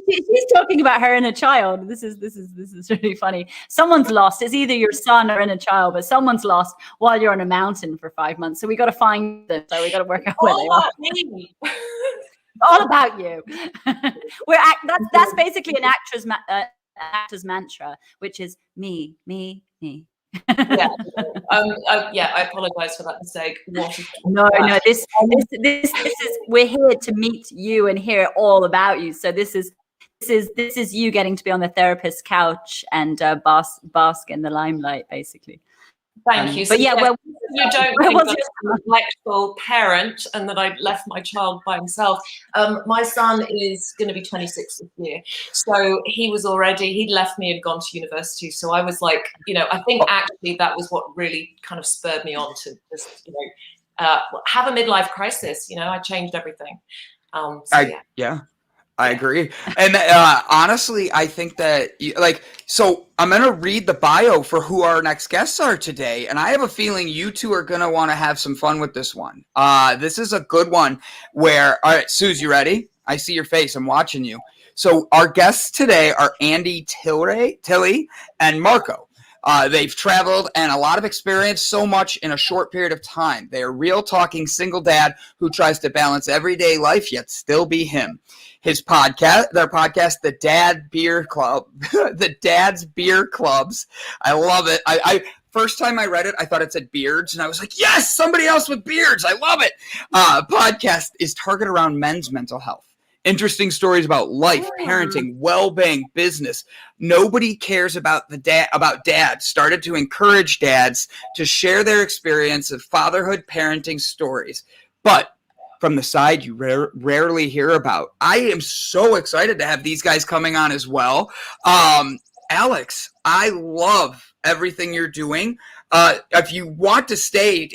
She's talking about her inner child. This is really funny. Someone's lost. It's either your son or inner child, but someone's lost while you're on a mountain for 5 months. So we got to find them. So we got to work out where they are. All about you. That's basically an actor's mantra, which is me, me, me. I apologize for that mistake. No, this is, we're here to meet you and hear all about you. So this is you getting to be on the therapist's couch and bask in the limelight, basically. Thank you. But you don't think that I'm a neglectful parent and that I left my child by himself. My son is going to be 26 this year. So he'd left me and gone to university. So I was like, I think actually that was what really kind of spurred me on to just, have a midlife crisis. I changed everything. I agree. And honestly, I think that, so I'm going to read the bio for who our next guests are today. And I have a feeling you two are going to want to have some fun with this one. This is a good one where, all right, Suze, you ready? I see your face. I'm watching you. So our guests today are Andy Tilley and Marco. They've traveled and a lot of experience, so much in a short period of time. They are real talking single dad who tries to balance everyday life yet still be him. Their podcast, the Dad Beer Club, the Dad's Beer Clubs. I love it. I first time I read it, I thought it said beards, and I was like, yes, somebody else with beards. I love it. Podcast is targeted around men's mental health. Interesting stories about life, parenting, well-being, business. Nobody cares about dads. Started to encourage dads to share their experience of fatherhood, parenting stories. But from the side you rarely hear about. I am so excited to have these guys coming on as well. Alex, I love everything you're doing. If you want to stay,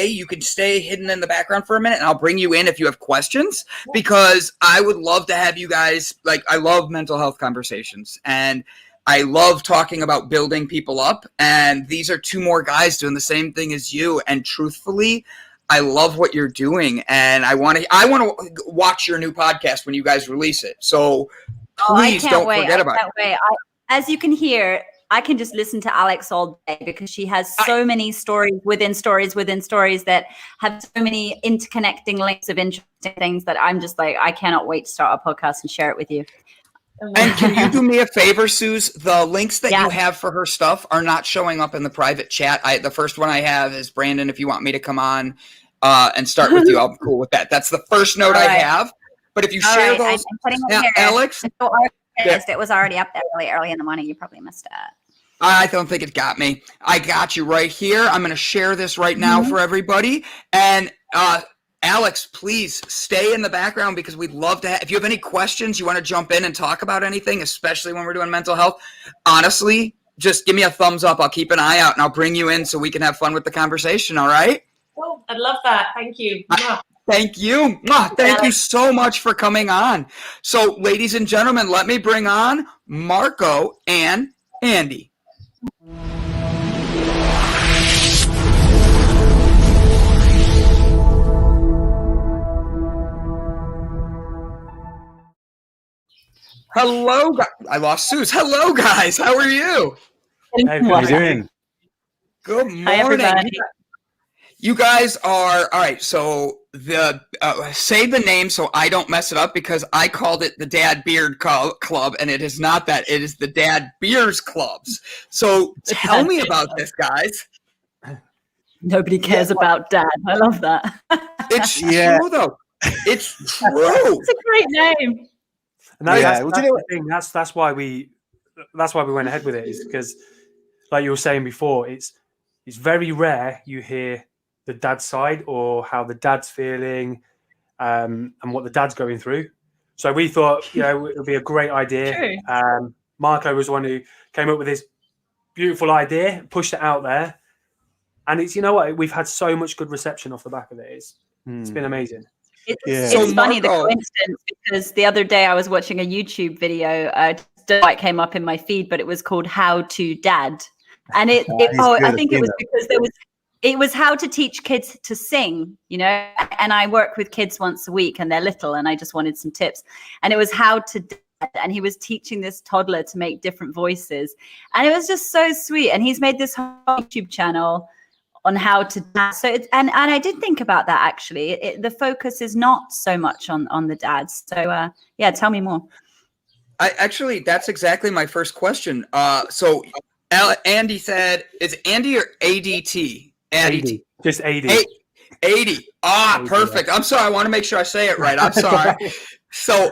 you can stay hidden in the background for a minute, and I'll bring you in if you have questions, because I would love to have you guys, I love mental health conversations, and I love talking about building people up, and these are two more guys doing the same thing as you, and truthfully, I love what you're doing, and I want to watch your new podcast when you guys release it. So please don't forget about it. As you can hear, I can just listen to Alex all day because she has so many stories within stories that have so many interconnecting links of interesting things that I'm just like, I cannot wait to start a podcast and share it with you. And can you do me a favor, Suze? The links that you have for her stuff are not showing up in the private chat. The first one I have is Brandon, if you want me to come on and start with you, I'm cool with that. That's the first note I have. But if you All share right, those, I'm putting it here. Alex, It was already up there really early in the morning. You probably missed it. I don't think it got me. I got you right here. I'm going to share this right now for everybody. And Alex, please stay in the background because we'd love to if you have any questions, you want to jump in and talk about anything, especially when we're doing mental health, honestly, just give me a thumbs up. I'll keep an eye out and I'll bring you in so we can have fun with the conversation. All right? Oh, I'd love that. Thank you. Thank you. Thank you so much for coming on. So, ladies and gentlemen, let me bring on Marco and Andy. Hello, I lost Suze. Hello, guys. How are you? Hey, how are you doing? Good morning. Hi, everybody. You guys are all right. So the say the name so I don't mess it up because I called it the Dad Beard Club, and it is not that. It is the Dad Beers Clubs. So tell me about this, guys. Nobody cares about Dad. I love that. It's true, though. It's true. It's a great name. And that's the thing. That's why we went ahead with it, is because, like you were saying before, it's very rare you hear the dad side or how the dad's feeling, and what the dad's going through. So we thought, it would be a great idea. Marco was the one who came up with this beautiful idea, pushed it out there, and it's we've had so much good reception off the back of it. It's been amazing. It's funny, the coincidence, because the other day I was watching a YouTube video. It came up in my feed, but it was called "How to Dad," and I think it was because it was how to teach kids to sing, And I work with kids once a week, and they're little, and I just wanted some tips. And it was how to dad, and he was teaching this toddler to make different voices, and it was just so sweet. And he's made this whole YouTube channel on how to dad. So it's, and I did think about that actually. The focus is not so much on the dads. So tell me more. That's exactly my first question. So Andy said, is Andy or ADT? AD. Just AD. 80. Perfect. I'm sorry. I want to make sure I say it right. I'm sorry. So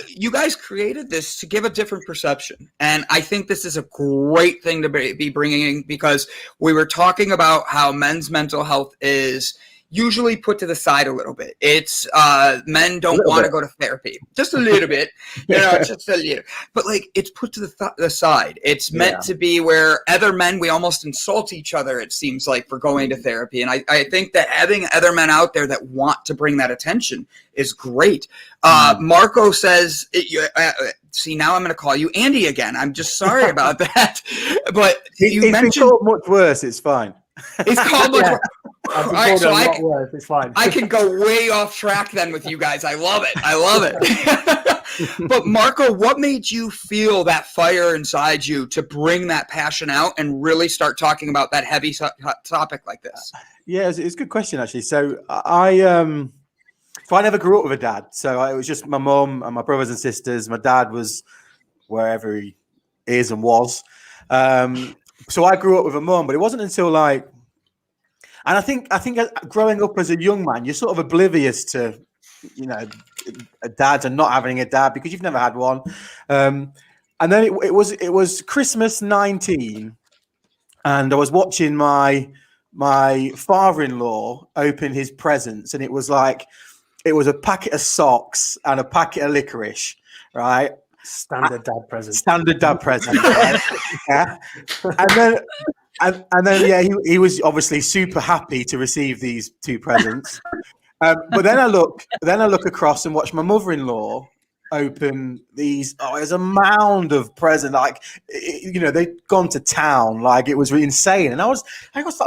you guys created this to give a different perception. And I think this is a great thing to be bringing in, because we were talking about how men's mental health is usually put to the side a little bit. It's men don't want to go to therapy. Just a little bit. Just a little. But it's put to the side. It's meant to be where other men, we almost insult each other, it seems like, for going to therapy. And I think that having other men out there that want to bring that attention is great. Marco says, see, now I'm going to call you Andy again. I'm just sorry about that. But you mentioned been called much worse. It's fine. It's called much worse. All right, so it's fine. I can go way off track then with you guys. I love it. But Marco, what made you feel that fire inside you to bring that passion out and really start talking about that heavy topic like this? Yeah, it's a good question, actually. So I never grew up with a dad. So it was just my mum and my brothers and sisters. My dad was wherever he is and was. So I grew up with a mum, but it wasn't until and I think growing up as a young man, you're sort of oblivious to, a dad and not having a dad because you've never had one. And then it was Christmas 19, and I was watching my father-in-law open his presents, and it was a packet of socks and a packet of licorice, right? Standard dad present. Right? Yeah. And then he was obviously super happy to receive these two presents. But then I look across and watch my mother-in-law open these. There's a mound of presents. They'd gone to town. It was insane. And I was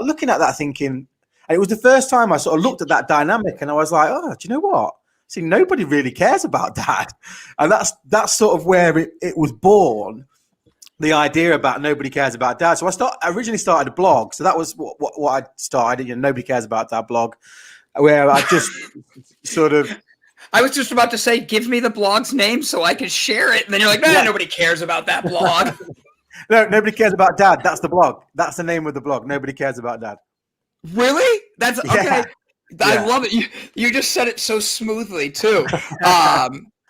looking at that thinking, and it was the first time I sort of looked at that dynamic, and I was like, do you know what? See, nobody really cares about dad. And that's sort of where it was born. The idea about nobody cares about dad. So I originally started a blog. So that was what I started. Nobody cares about dad blog, where I just sort of. I was just about to say, give me the blog's name so I can share it. And then you're like, nobody cares about that blog. No, nobody cares about dad. That's the blog. That's the name of the blog. Nobody cares about dad. Really? That's okay. I love it. You just said it so smoothly too.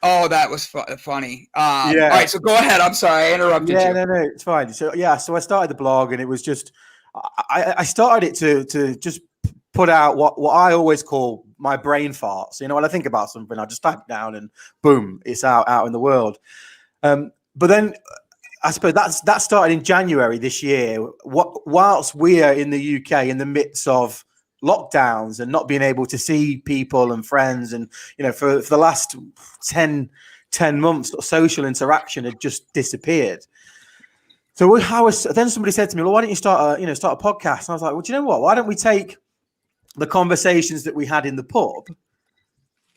Oh, that was funny. All right, so go ahead. I'm sorry, I interrupted you. No, it's fine. So I started the blog, and it was just I started it to just put out what I always call my brain farts. You know, when I think about something, I just type it down, and boom, it's out in the world. But then I suppose that started in January this year. Whilst we are in the UK in the midst of lockdowns and not being able to see people and friends, and for the last 10 months, social interaction had just disappeared. So then somebody said to me, well, why don't you start a podcast? And I was like, well, do you know what? Why don't we take the conversations that we had in the pub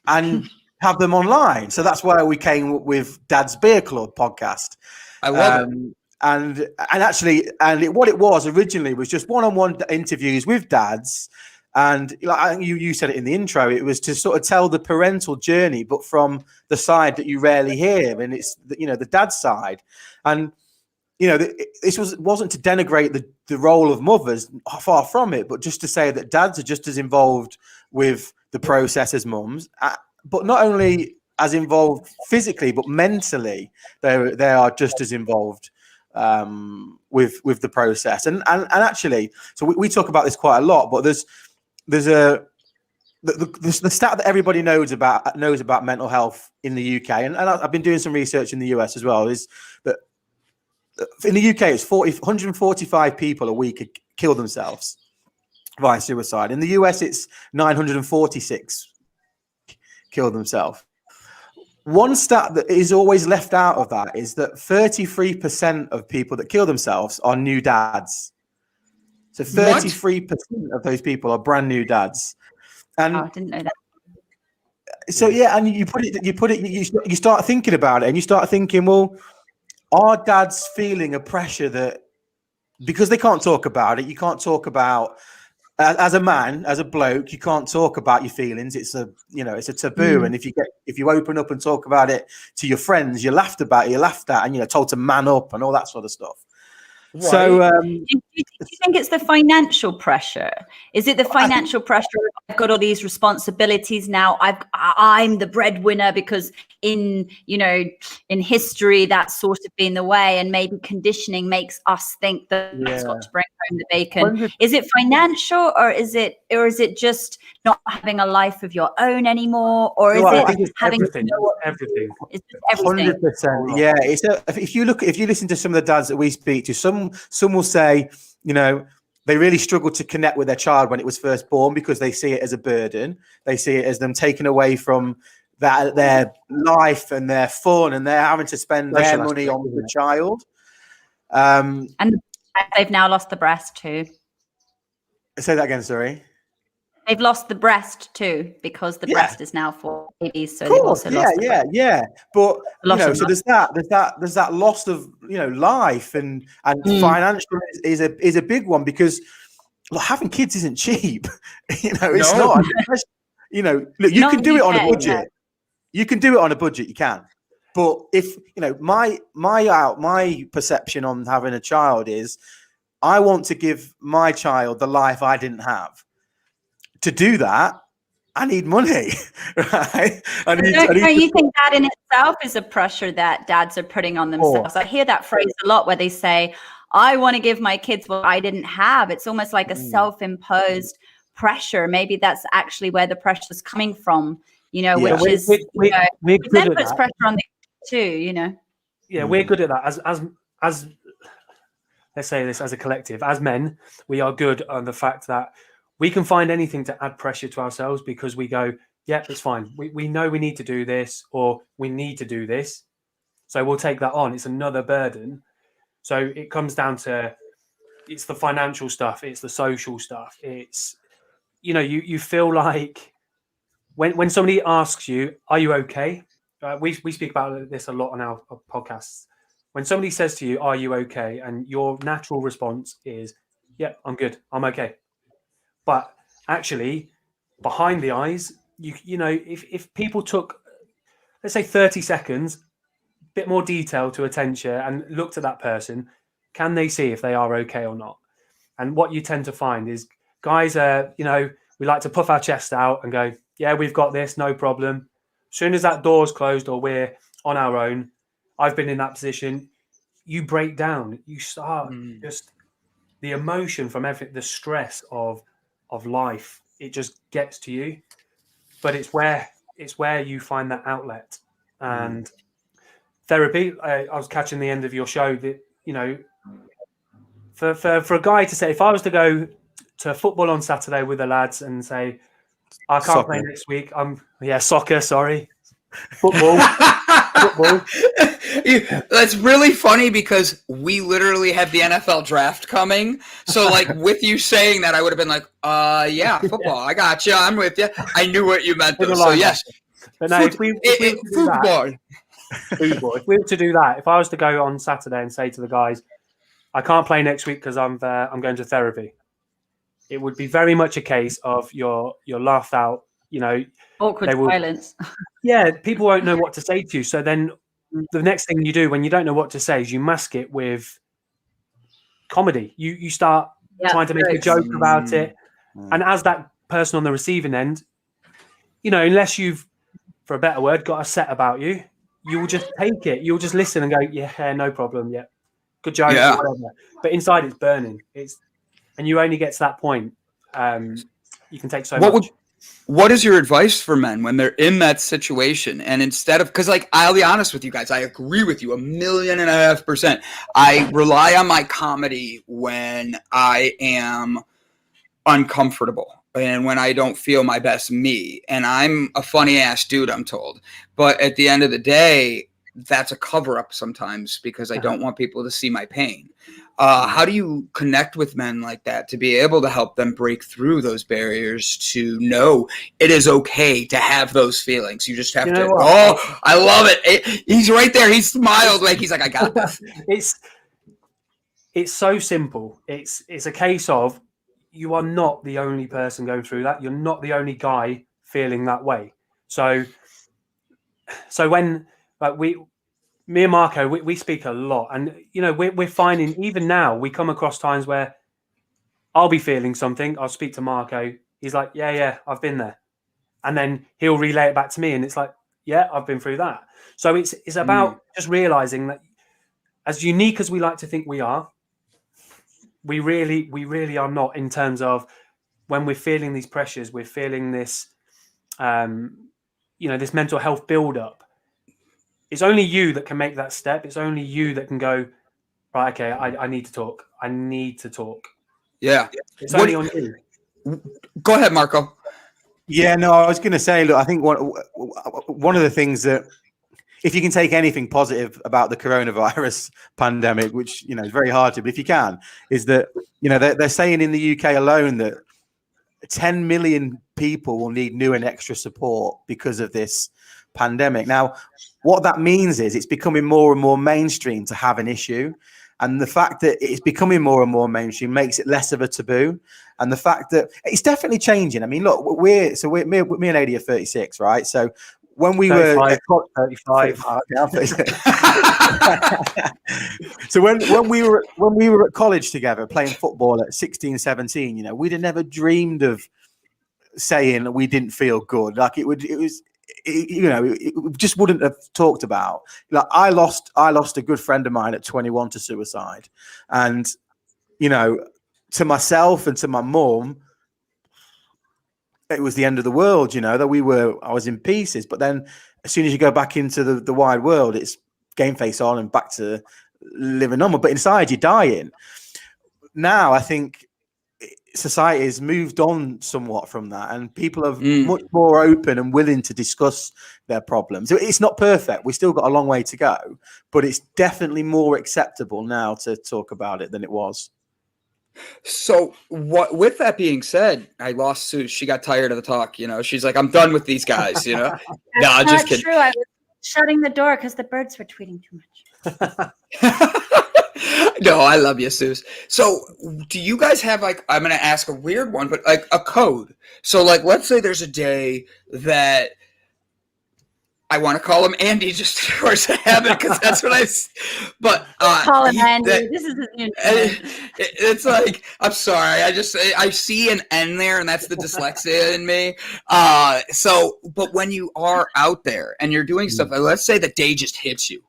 and have them online? So that's where we came with Dad's Beer Club podcast. I love it. And actually, what it was originally was just one-on-one interviews with dads. And like you said it in the intro, it was to sort of tell the parental journey, but from the side that you rarely hear, and it's the dad side. And this wasn't to denigrate the role of mothers, far from it, but just to say that dads are just as involved with the process as mums, but not only as involved physically, but mentally, they are just as involved with the process. And actually, so we talk about this quite a lot, but there's the stat that everybody knows about mental health in the UK, and I've been doing some research in the US as well, is that in the UK it's 145 people a week kill themselves via suicide. In the US it's 946 kill themselves. One stat that is always left out of that is that 33% of people that kill themselves are new dads. So 33% of those people are brand new dads. And I didn't know that. So and you start thinking about it, and you start thinking, well, are dads feeling a pressure that because they can't talk about it, you can't talk about as a man, as a bloke, you can't talk about your feelings. It's a taboo. And if you open up and talk about it to your friends, you're laughed at, and told to man up and all that sort of stuff. Right. So do you think it's the financial pressure? Is it the financial pressure? I've got all these responsibilities now. I'm the breadwinner, because in history that's sort of been the way, and maybe conditioning makes us think that that's got to bring home the bacon. Is it financial, or is it just not having a life of your own anymore, or is it having everything? Everything. It's everything. 100%. Yeah. If you listen to some of the dads that we speak to, some will say, they really struggle to connect with their child when it was first born, because they see it as a burden. They see it as them taken away from their life and their fun, and they're having to spend their money on the child. And they've now lost the breast too. Say that again, sorry. They've lost the breast too, because the breast is now for babies. So they've also lost the breast. But so there's that loss of life, and financial is a big one, because having kids isn't cheap. It's not. Look, you can do it on a budget. You can do it on a budget. You can. But if my perception on having a child is, I want to give my child the life I didn't have. To do that, I need money, right? Don't you think that in itself is a pressure that dads are putting on themselves? I hear that phrase a lot, where they say, I want to give my kids what I didn't have. It's almost like a self-imposed pressure. Maybe that's actually where the pressure is coming from, which is then puts pressure on the too, Yeah, we're good at that. As let's say this, as a collective, as men, we are good on the fact that we can find anything to add pressure to ourselves, because we go, yeah, it's fine. We know we need to do this, or we need to do this. So we'll take that on. It's another burden. So it comes down to, it's the financial stuff. It's the social stuff. It's, you feel like when somebody asks you, are you okay? We speak about this a lot on our podcasts. When somebody says to you, are you okay? And your natural response is, yeah, I'm good. I'm okay. But actually, behind the eyes, if people took, let's say, 30 seconds, a bit more detail to attention, and looked at that person, can they see if they are okay or not? And what you tend to find is guys are, we like to puff our chest out and go, yeah, we've got this, no problem. As soon as that door's closed or we're on our own, I've been in that position, you break down. You start just the emotion from everything, the stress of life, it just gets to you. But it's where you find that outlet. And therapy, I was catching the end of your show that, you know, for a guy to say, if I was to go to football on Saturday with the lads and say, I can't play next week. Soccer, sorry. Football. That's really funny because we literally have the NFL draft coming. So like with you saying that, I would have been like, yeah, football. I got you. I'm with you. I knew what you meant though. So yes. But no, if we were to do that, if I was to go on Saturday and say to the guys, I can't play next week because I'm going to therapy, it would be very much a case of you're laughed out, you know. Awkward silence. Yeah, people won't know what to say to you. So then the next thing you do when you don't know what to say is you mask it with comedy. You start trying to make a joke about it. And as that person on the receiving end, you know, unless you've, for a better word, got a set about you, you will just take it. You'll just listen and go, yeah, no problem. Yeah, good joke. Yeah. Whatever. But inside it's burning. And you only get to that point. You can take so much. What is your advice for men when they're in that situation? And instead of, because like, I'll be honest with you guys, I agree with you 1.5%. I rely on my comedy when I am uncomfortable and when I don't feel my best me. And I'm a funny ass dude, I'm told. But at the end of the day, that's a cover up sometimes because I don't want people to see my pain. How do you connect with men like that to be able to help them break through those barriers to know it is okay to have those feelings? You just have to, I love it. He's right there. He smiled like he's like, I got this. It's so simple. It's a case of you are not the only person going through that. You're not the only guy feeling that way. So when like me and Marco, we speak a lot, and you know we're finding even now we come across times where I'll be feeling something. I'll speak to Marco. He's like, yeah, I've been there, and then he'll relay it back to me, and it's like, yeah, I've been through that. So it's about just realizing that as unique as we like to think we are, we really are not. In terms of when we're feeling these pressures, we're feeling this, this mental health build up. It's only you that can make that step. It's only you that can go, right, okay, I need to talk. I need to talk. Yeah. It's only on you. Go ahead, Marco. Yeah, no, I was going to say, look, I think one of the things that, if you can take anything positive about the coronavirus pandemic, which, you know, is very hard to, but if you can, is that, you know, they're saying in the UK alone that 10 million people will need new and extra support because of this pandemic. Now, what that means is it's becoming more and more mainstream to have an issue. And the fact that it's becoming more and more mainstream makes it less of a taboo. And the fact that it's definitely changing. I mean, look, me and Adi are 36, right? So when we 35, were 35, so when we were at college together playing football at 16, 17, you know, we'd have never dreamed of saying we didn't feel good. Like it just wouldn't have talked about. Like I lost a good friend of mine at 21 to suicide, and you know, to myself and to my mum, it was the end of the world. You know, I was in pieces. But then, as soon as you go back into the wide world, it's game face on and back to living normal. But inside, you're dying. Now, I think society has moved on somewhat from that, and people are much more open and willing to discuss their problems. It's not perfect. We've still got a long way to go, but it's definitely more acceptable now to talk about it than it was. So with that being said, I lost Sue. She got tired of the talk. You know, she's like, I'm done with these guys, you know? No, just kidding. True. I was shutting the door because the birds were tweeting too much. No, I love you, Sue. So do you guys have, like, I'm going to ask a weird one, but like a code. So like, let's say there's a day that I want to call him Andy just to force a habit because that's what but call him Andy. This is his new name. It's like, I'm sorry, I see an N there, and that's the dyslexia in me. But when you are out there and you're doing stuff, like, let's say the day just hits you.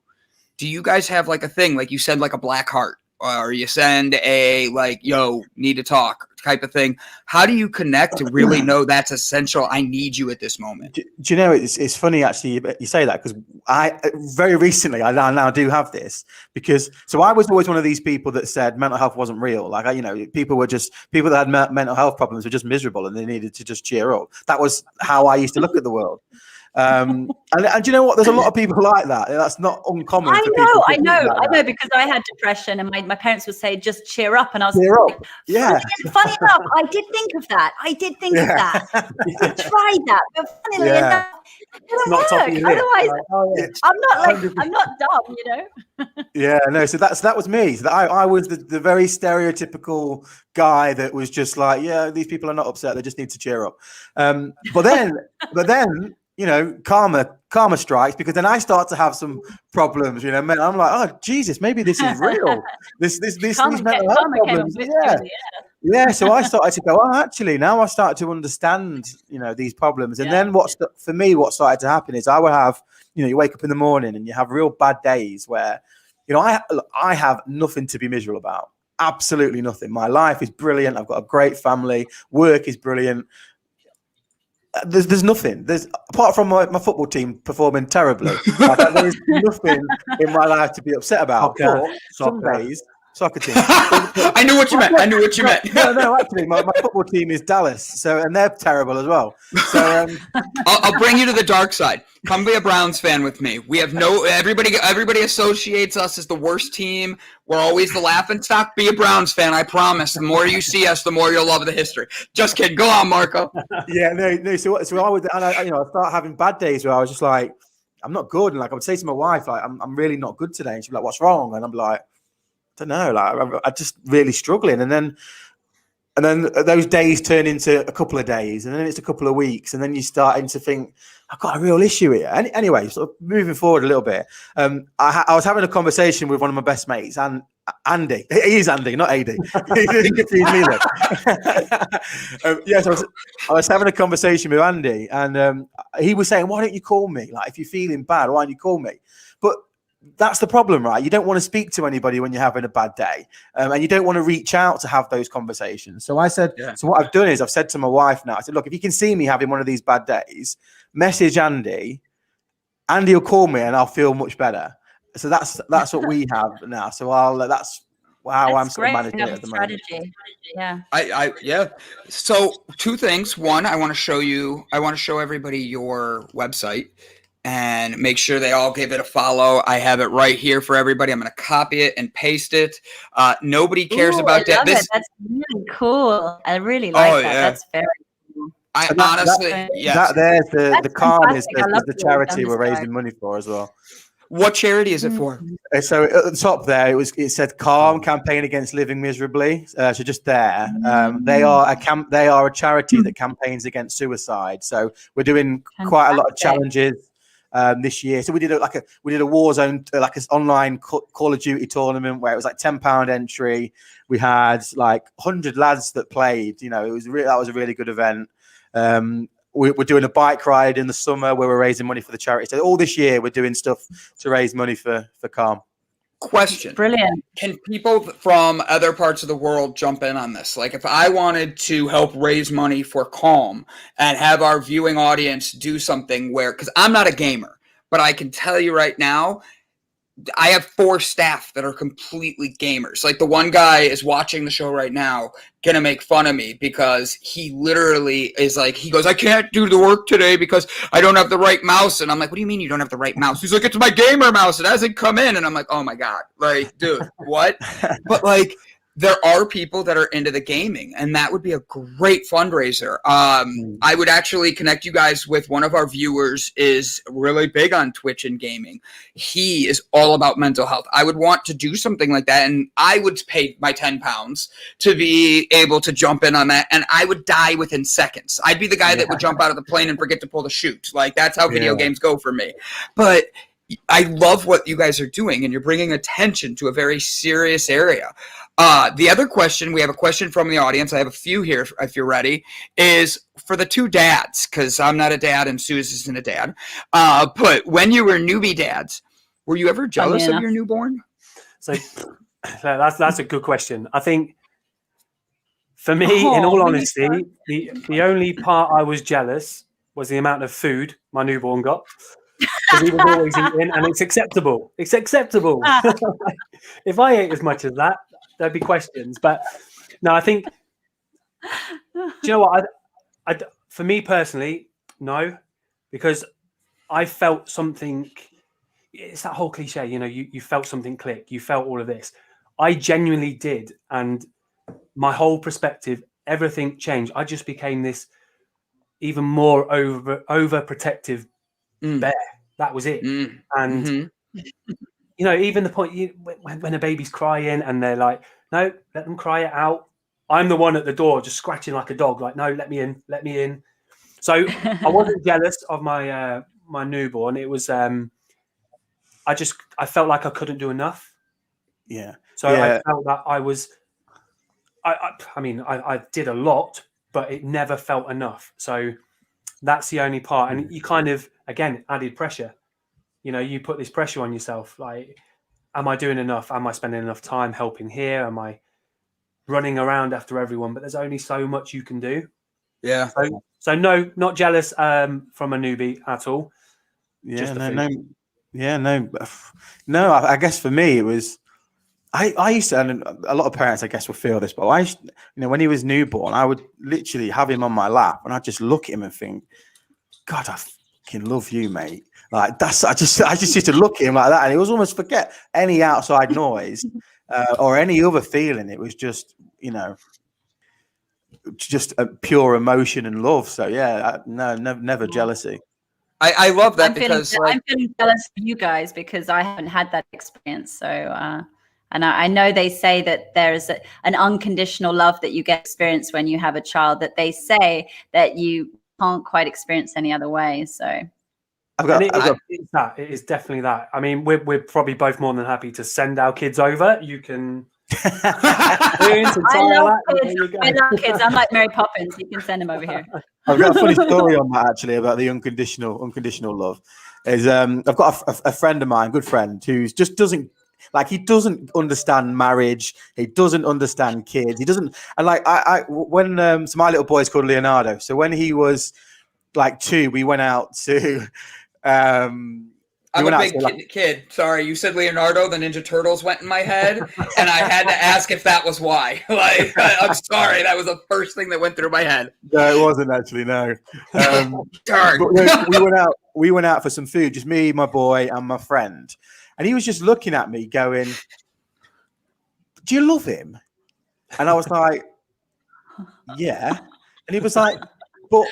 Do you guys have like a thing, like you said, like a black heart, or you send a like, yo, need to talk type of thing? How do you connect to really know that's essential? I need you at this moment. Do you know, it's funny actually you say that, because I very recently I now do have this, because so I was always one of these people that said mental health wasn't real. Like, people that had mental health problems were just miserable and they needed to just cheer up. That was how I used to look at the world. And do you know what? There's a lot of people like that. That's not uncommon. I know, because I had depression, and my parents would say, "Just cheer up," and I was like, yeah. Funny enough, I did think of that. I tried that, but funnily enough, it not top of your list. Otherwise, I'm not dumb, Yeah, no. So that was me. So I was the very stereotypical guy that was just like, yeah, these people are not upset. They just need to cheer up. But then. Karma strikes, because then I start to have some problems, I'm like, oh Jesus, maybe this is real. These mental health problems. Yeah. So I started to go, oh, actually, now I started to understand, these problems. And then what started to happen is I would have, you wake up in the morning and you have real bad days where, I have nothing to be miserable about. Absolutely nothing. My life is brilliant. I've got a great family. Work is brilliant. There's nothing. There's, apart from my football team performing terribly, there's nothing in my life to be upset about. Some days, soccer team. I knew what you meant. No, actually, my football team is Dallas, and they're terrible as well. So I'll bring you to the dark side. Come be a Browns fan with me. We have everybody associates us as the worst team. We're always the laughing stock. Be a Browns fan, I promise. The more you see us, the more you'll love the history. Just kidding. Go on, Marco. Yeah, no. So I would, and I start having bad days where I was just like, I'm not good, and like I would say to my wife, like, I'm really not good today, and she'd be like, what's wrong? And I'm like, I don't know, like I'm just really struggling, and then those days turn into a couple of days, and then it's a couple of weeks, and then you're starting to think, I've got a real issue here. Anyway, so moving forward a little bit, I was having a conversation with one of my best mates, and Andy. He is Andy, not AD. He confused me then. So I was having a conversation with Andy, and he was saying, why don't you call me? Like, if you're feeling bad, why don't you call me? But that's the problem, right? You don't want to speak to anybody when you're having a bad day, and you don't want to reach out to have those conversations. So I said, So what I've done is I've said to my wife now, I said, look, if you can see me having one of these bad days, message Andy. Andy will call me and I'll feel much better. So that's what we have now. So that's how I'm sort of managing it at the moment. Yeah. So two things. One, I want to show everybody your website. And make sure they all give it a follow. I have it right here for everybody. I'm going to copy it and paste it. Nobody cares about that. That's really cool. I really like that. Yeah. That's very cool. There's the Calm is the charity we're raising money for as well. What charity is it for? So at the top there, it said Calm Campaign Against Living Miserably. So just there, they are a charity that campaigns against suicide. So we're doing quite a lot of challenges this year. So we did a war zone, like an online Call of Duty tournament where it was like £10 entry. We had like 100 lads that played. That was a really good event. We're doing a bike ride in the summer where we're raising money for the charity. So all this year we're doing stuff to raise money for Calm. Question. Brilliant. Can people from other parts of the world jump in on this? Like if I wanted to help raise money for Calm and have our viewing audience do something because I'm not a gamer, but I can tell you right now, I have 4 staff that are completely gamers. Like the one guy is watching the show right now, gonna make fun of me because he literally is like, he goes, I can't do the work today because I don't have the right mouse. And I'm like, what do you mean you don't have the right mouse? He's like, it's my gamer mouse. It hasn't come in. And I'm like, oh my God, like, dude, what? But like, there are people that are into the gaming, and that would be a great fundraiser. I would actually connect you guys with one of our viewers is really big on Twitch and gaming. He is all about mental health. I would want to do something like that, and I would pay my £10 to be able to jump in on that, and I would die within seconds. I'd be the guy that would jump out of the plane and forget to pull the chute. Like, that's how video games go for me. But I love what you guys are doing, and you're bringing attention to a very serious area. The other question, we have a question from the audience. I have a few here if you're ready, is for the two dads, because I'm not a dad and Suze isn't a dad. But when you were newbie dads, were you ever jealous of your newborn? So that's a good question. I think for me, in all honesty, the only part I was jealous was the amount of food my newborn got. Because he was always eating, and it's acceptable. It's acceptable. If I ate as much as that, there'd be questions. But no, I think, do you know what? For me personally, no, because I felt something. It's that whole cliche, you know, you felt something click, you felt all of this. I genuinely did. And my whole perspective, everything changed. I just became this even more overprotective bear. That was it. And you know, even the point when a baby's crying and they're like, no, let them cry it out. I'm the one at the door just scratching like a dog, like, no, let me in. So I wasn't jealous of my my newborn. It was I felt like I couldn't do enough. Yeah. So I felt that I did a lot, but it never felt enough. So that's the only part. And you kind of, again, added pressure. You know, you put this pressure on yourself. Like, am I doing enough? Am I spending enough time helping here? Am I running around after everyone? But there's only so much you can do. Yeah. So no, not jealous from a newbie at all. Yeah, no. I guess for me, it was, I used to, and a lot of parents, I guess, will feel this, but I used, you know, when he was newborn, I would literally have him on my lap and I'd just look at him and think, God, I fucking love you, mate. Like, I just used to look at him like that, and it was almost forget any outside noise or any other feeling. It was just, you know, just a pure emotion and love. So yeah, never jealousy. I love that I'm feeling jealous of you guys because I haven't had that experience. So, and I know they say that there is an unconditional love that you get experience when you have a child that they say that you can't quite experience any other way. So it is definitely that. I mean, we're probably both more than happy to send our kids over. You can. I love kids. I'm like Mary Poppins. You can send them over here. I've got a funny story on that actually about the unconditional love. I've got a friend of mine, good friend, who just doesn't he doesn't understand marriage. He doesn't understand kids. He doesn't. And like when so my little boy's called Leonardo. So when he was like 2, we went out to. I'm a big kid. Sorry, you said Leonardo, the Ninja Turtles went in my head, and I had to ask if that was why. Like, I'm sorry, that was the first thing that went through my head. No, it wasn't actually. No. Darn. We went out for some food, just me, my boy, and my friend, and he was just looking at me, going, "Do you love him?" And I was like, "Yeah," and he was like, "But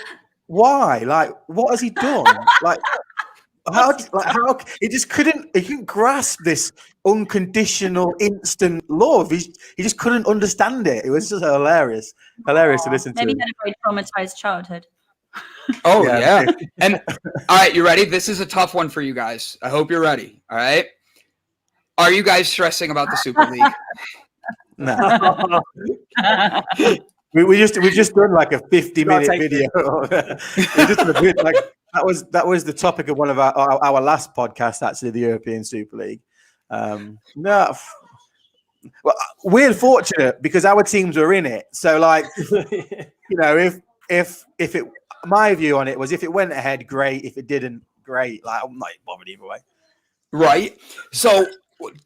why? Like, what has he done? Like." How he couldn't grasp this unconditional instant love. He just couldn't understand it. It was just hilarious to listen to. Maybe he had a very traumatized childhood. Oh yeah. And all right, you ready? This is a tough one for you guys. I hope you're ready. All right. Are you guys stressing about the Super League? No. We've just done like a 50-minute video. We just did a bit like. That was the topic of one of our last podcast, actually, the European Super League. No, well, we're fortunate because our teams were in it. So, like, you know, if it, my view on it was if it went ahead, great. If it didn't, great. Like, I'm not bothered either way. Right. So,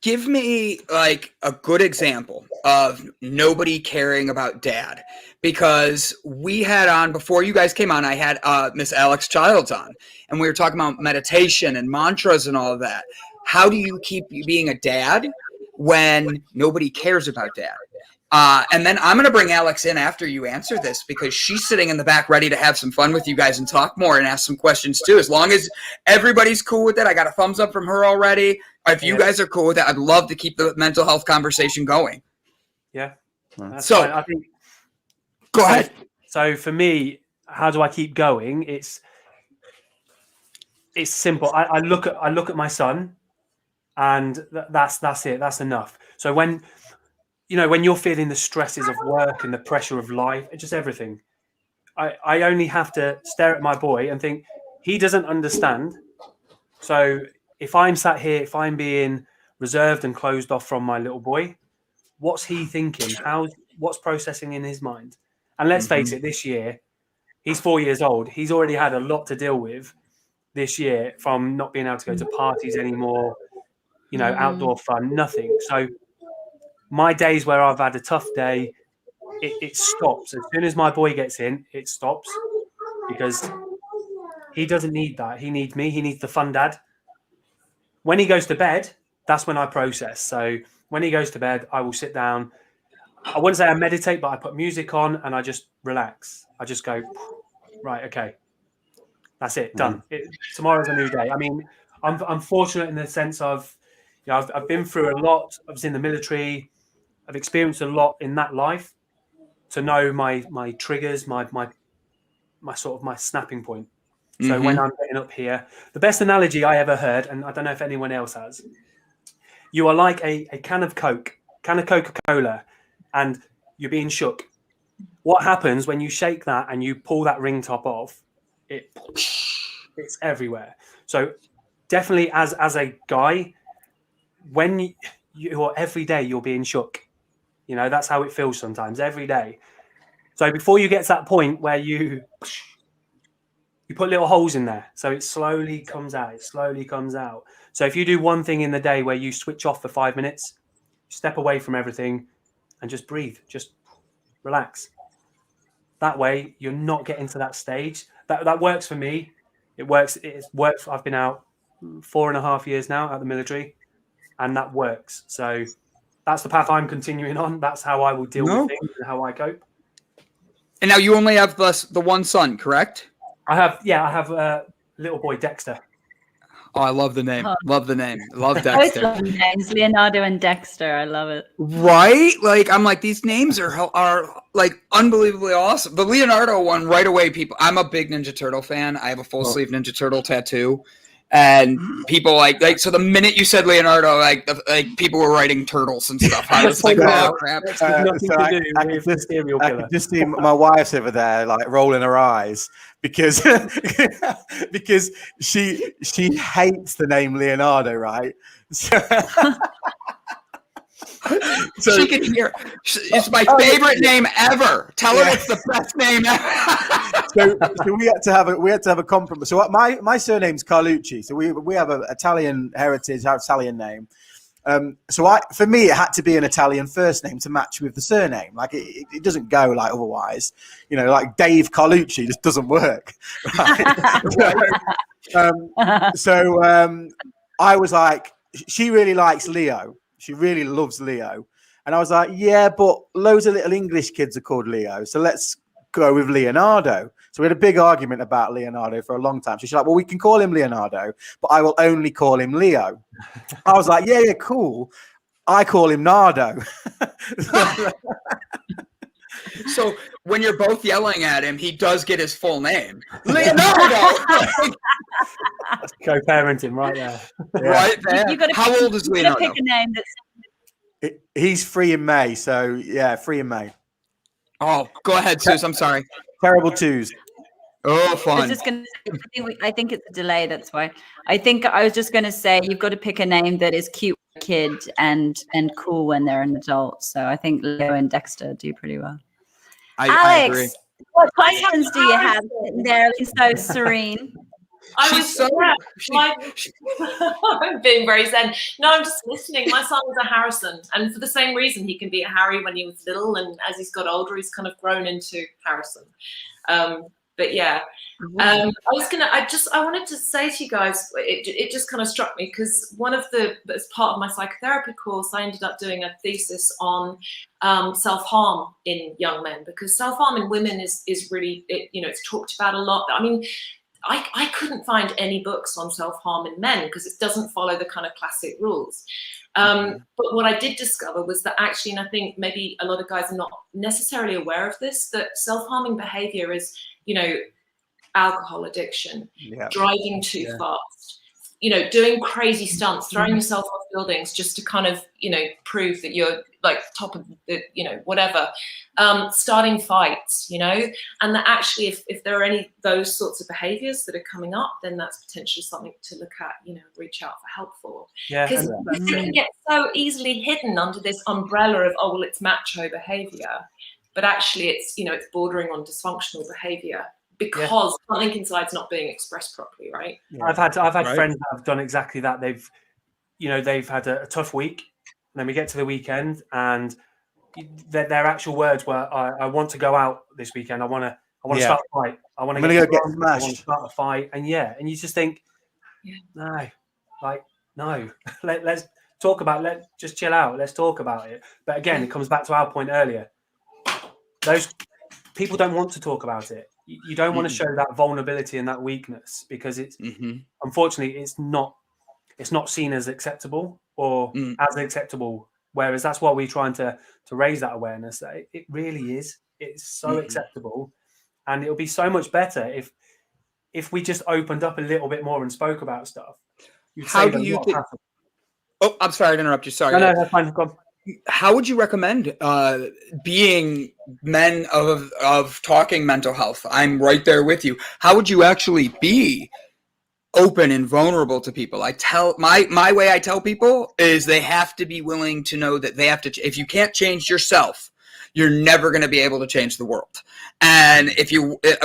give me like a good example of nobody caring about dad, because we had on before you guys came on, I had Miss Alex Childs on, and we were talking about meditation and mantras and all of that. How do you keep being a dad when nobody cares about dad? And then I'm going to bring Alex in after you answer this, because she's sitting in the back ready to have some fun with you guys and talk more and ask some questions too. As long as everybody's cool with it, I got a thumbs up from her already. If you guys are cool with it, I'd love to keep the mental health conversation going. Yeah. That's So fine. I think. Go ahead. So for me, how do I keep going? It's simple. I look at my son, and that's it. That's enough. So when you're feeling the stresses of work and the pressure of life, just everything, I only have to stare at my boy and think, he doesn't understand. So if I'm sat here, if I'm being reserved and closed off from my little boy, what's he thinking? What's processing in his mind? And let's face it, this year, he's 4 years old. He's already had a lot to deal with this year, from not being able to go to parties anymore, outdoor fun, nothing. So my days where I've had a tough day, it stops. As soon as my boy gets in, it stops, because he doesn't need that. He needs me. He needs the fun dad. When he goes to bed, that's when I process. So when he goes to bed, I will sit down. I wouldn't say I meditate, but I put music on and I just relax. I just go, right, okay, that's it, done. Tomorrow's a new day. I mean, I'm fortunate in the sense of, I've been through a lot. I was in the military. I've experienced a lot in that life to know my triggers, my sort of my snapping point. So when I'm getting up here, the best analogy I ever heard, and I don't know if anyone else has, you are like a can of Coca-Cola, and you're being shook. What happens when you shake that and you pull that ring top off? It's everywhere. So definitely as a guy, when you're every day you're being shook, that's how it feels sometimes, every day. So before you get to that point where you put little holes in there, so it slowly comes out. So if you do one thing in the day where you switch off for 5 minutes, step away from everything and just breathe, just relax. That way you're not getting to that stage. That works for me. It works. I've been out 4.5 years now out of the military, and that works. So that's the path I'm continuing on. That's how I will deal with things and how I cope. And now you only have the one son, correct? I have a little boy, Dexter. Oh, I love the name. Love the name. Love I always Dexter. love names, Leonardo and Dexter. I love it. Right? Like, I'm like, these names are like unbelievably awesome. The Leonardo one, right away, people. I'm a big Ninja Turtle fan. I have a full sleeve Ninja Turtle tattoo. And people like so the minute you said Leonardo, like people were writing turtles and stuff. I was like, oh crap! I could just see my wife's over there like rolling her eyes because because she hates the name Leonardo, right? So she can hear. It's my favorite name ever. Tell her it's the best name ever. so we had to have a compromise. So my surname's Carlucci. So we have an Italian heritage, our Italian name. For me, it had to be an Italian first name to match with the surname. Like it doesn't go like otherwise. Like Dave Carlucci just doesn't work. Right? So I was like, she really likes Leo. She really loves Leo. And I was like, yeah, but loads of little English kids are called Leo. So let's go with Leonardo. So we had a big argument about Leonardo for a long time. So she's like, well, we can call him Leonardo, but I will only call him Leo. I was like, yeah, cool. I call him Nardo. So when you're both yelling at him, he does get his full name. Leonardo! That's co-parenting right there. Right there. How old is Leonardo? Pick a name that's... He's 3 in May. So, yeah, 3 in May. Oh, go ahead, Suze. I'm sorry. Terrible twos. Oh, fun. I was just going to say, I think it's a delay. That's why. I was just going to say, you've got to pick a name that is cute for a kid and cool when they're an adult. So I think Leo and Dexter do pretty well. I agree. What questions do you have sitting there looking so serene? I'm being very zen. No, I'm just listening. My son is a Harrison, and for the same reason, he can be a Harry when he was little, and as he's got older, he's kind of grown into Harrison. But But yeah. I wanted to say to you guys, it just kind of struck me because as part of my psychotherapy course, I ended up doing a thesis on self-harm in young men, because self-harm in women is really, it's talked about a lot. I mean, I couldn't find any books on self-harm in men because it doesn't follow the kind of classic rules. But what I did discover was that actually, and I think maybe a lot of guys are not necessarily aware of this, that self-harming behavior is, alcohol addiction, driving too fast, doing crazy stunts, throwing yourself off buildings just to kind of, prove that you're like top of the, whatever, starting fights, and that actually if there are any those sorts of behaviors that are coming up, then that's potentially something to look at, reach out for help for. Because it can get so easily hidden under this umbrella of, oh, well, it's macho behavior, but actually it's, it's bordering on dysfunctional behavior. Because something inside's not being expressed properly, right? Yeah. I've had friends that have done exactly that. They've had a tough week, and then we get to the weekend, and their actual words were, "I want to go out this weekend. I want to start a fight. I want to go get smashed. I want to start a fight." And you just think, no, let's talk about. Let's just chill out. Let's talk about it. But again, it comes back to our point earlier. Those people don't want to talk about it. You don't want to show that vulnerability and that weakness because it's unfortunately it's not seen as acceptable or as acceptable. Whereas that's what we're trying to raise that awareness that it really is. It's so acceptable, and it'll be so much better if we just opened up a little bit more and spoke about stuff. How do you think? Oh, I'm sorry to interrupt you. Sorry. No, that's fine. Go on. How would you recommend being men of talking mental health? I'm right there with you. How would you actually be open and vulnerable to people? I tell my way I tell people is they have to be willing to know that they have to, if you can't change yourself, you're never going to be able to change the world. And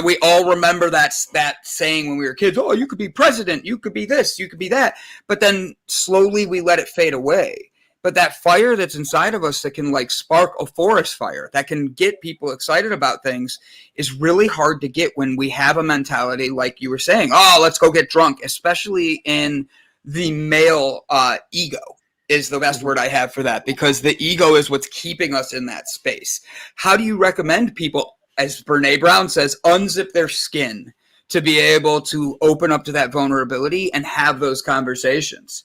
we all remember that saying when we were kids, oh, you could be president, you could be this, you could be that. But then slowly we let it fade away. But that fire that's inside of us that can like spark a forest fire, that can get people excited about things, is really hard to get when we have a mentality like you were saying, oh, let's go get drunk, especially in the male ego is the best word I have for that, because the ego is what's keeping us in that space. How do you recommend people, as Brene Brown says, unzip their skin to be able to open up to that vulnerability and have those conversations?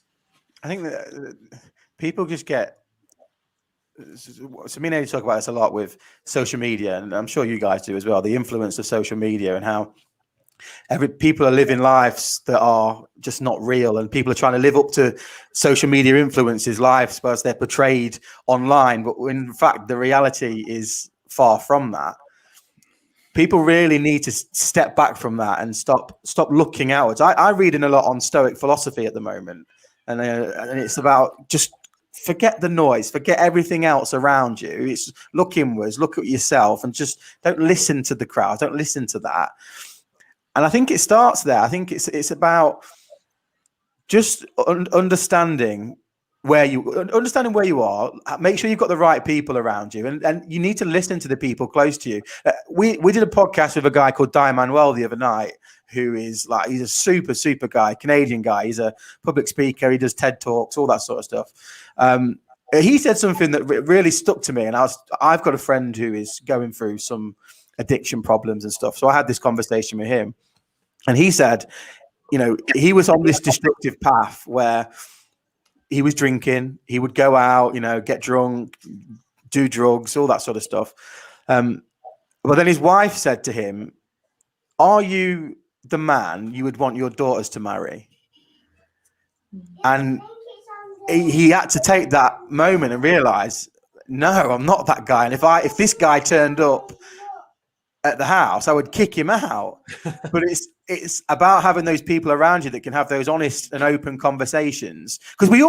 I think that people just get, so me and Eddie talk about this a lot with social media, and I'm sure you guys do as well, the influence of social media and how people are living lives that are just not real, and people are trying to live up to social media influences lives as they're portrayed online, but in fact the reality is far from that. People really need to step back from that and stop looking outwards. I reading a lot on Stoic philosophy at the moment, and it's about just forget the noise, forget everything else around you. It's look inwards, look at yourself, and just don't listen to the crowd, don't listen to that. And I think it starts there. I think it's about just understanding where you are. Make sure you've got the right people around you, and you need to listen to the people close to you. We did a podcast with a guy called Manuel the other night, who is he's a super guy, Canadian guy. He's a public speaker. He does TED Talks, all that sort of stuff. He said something that really stuck to me, and I've got a friend who is going through some addiction problems and stuff. So I had this conversation with him, and he said, he was on this destructive path where he was drinking, he would go out, get drunk, do drugs, all that sort of stuff. But then his wife said to him, "Are you the man you would want your daughters to marry?" And he had to take that moment and realize, no, I'm not that guy. And if this guy turned up at the house, I would kick him out. But it's about having those people around you that can have those honest and open conversations, because we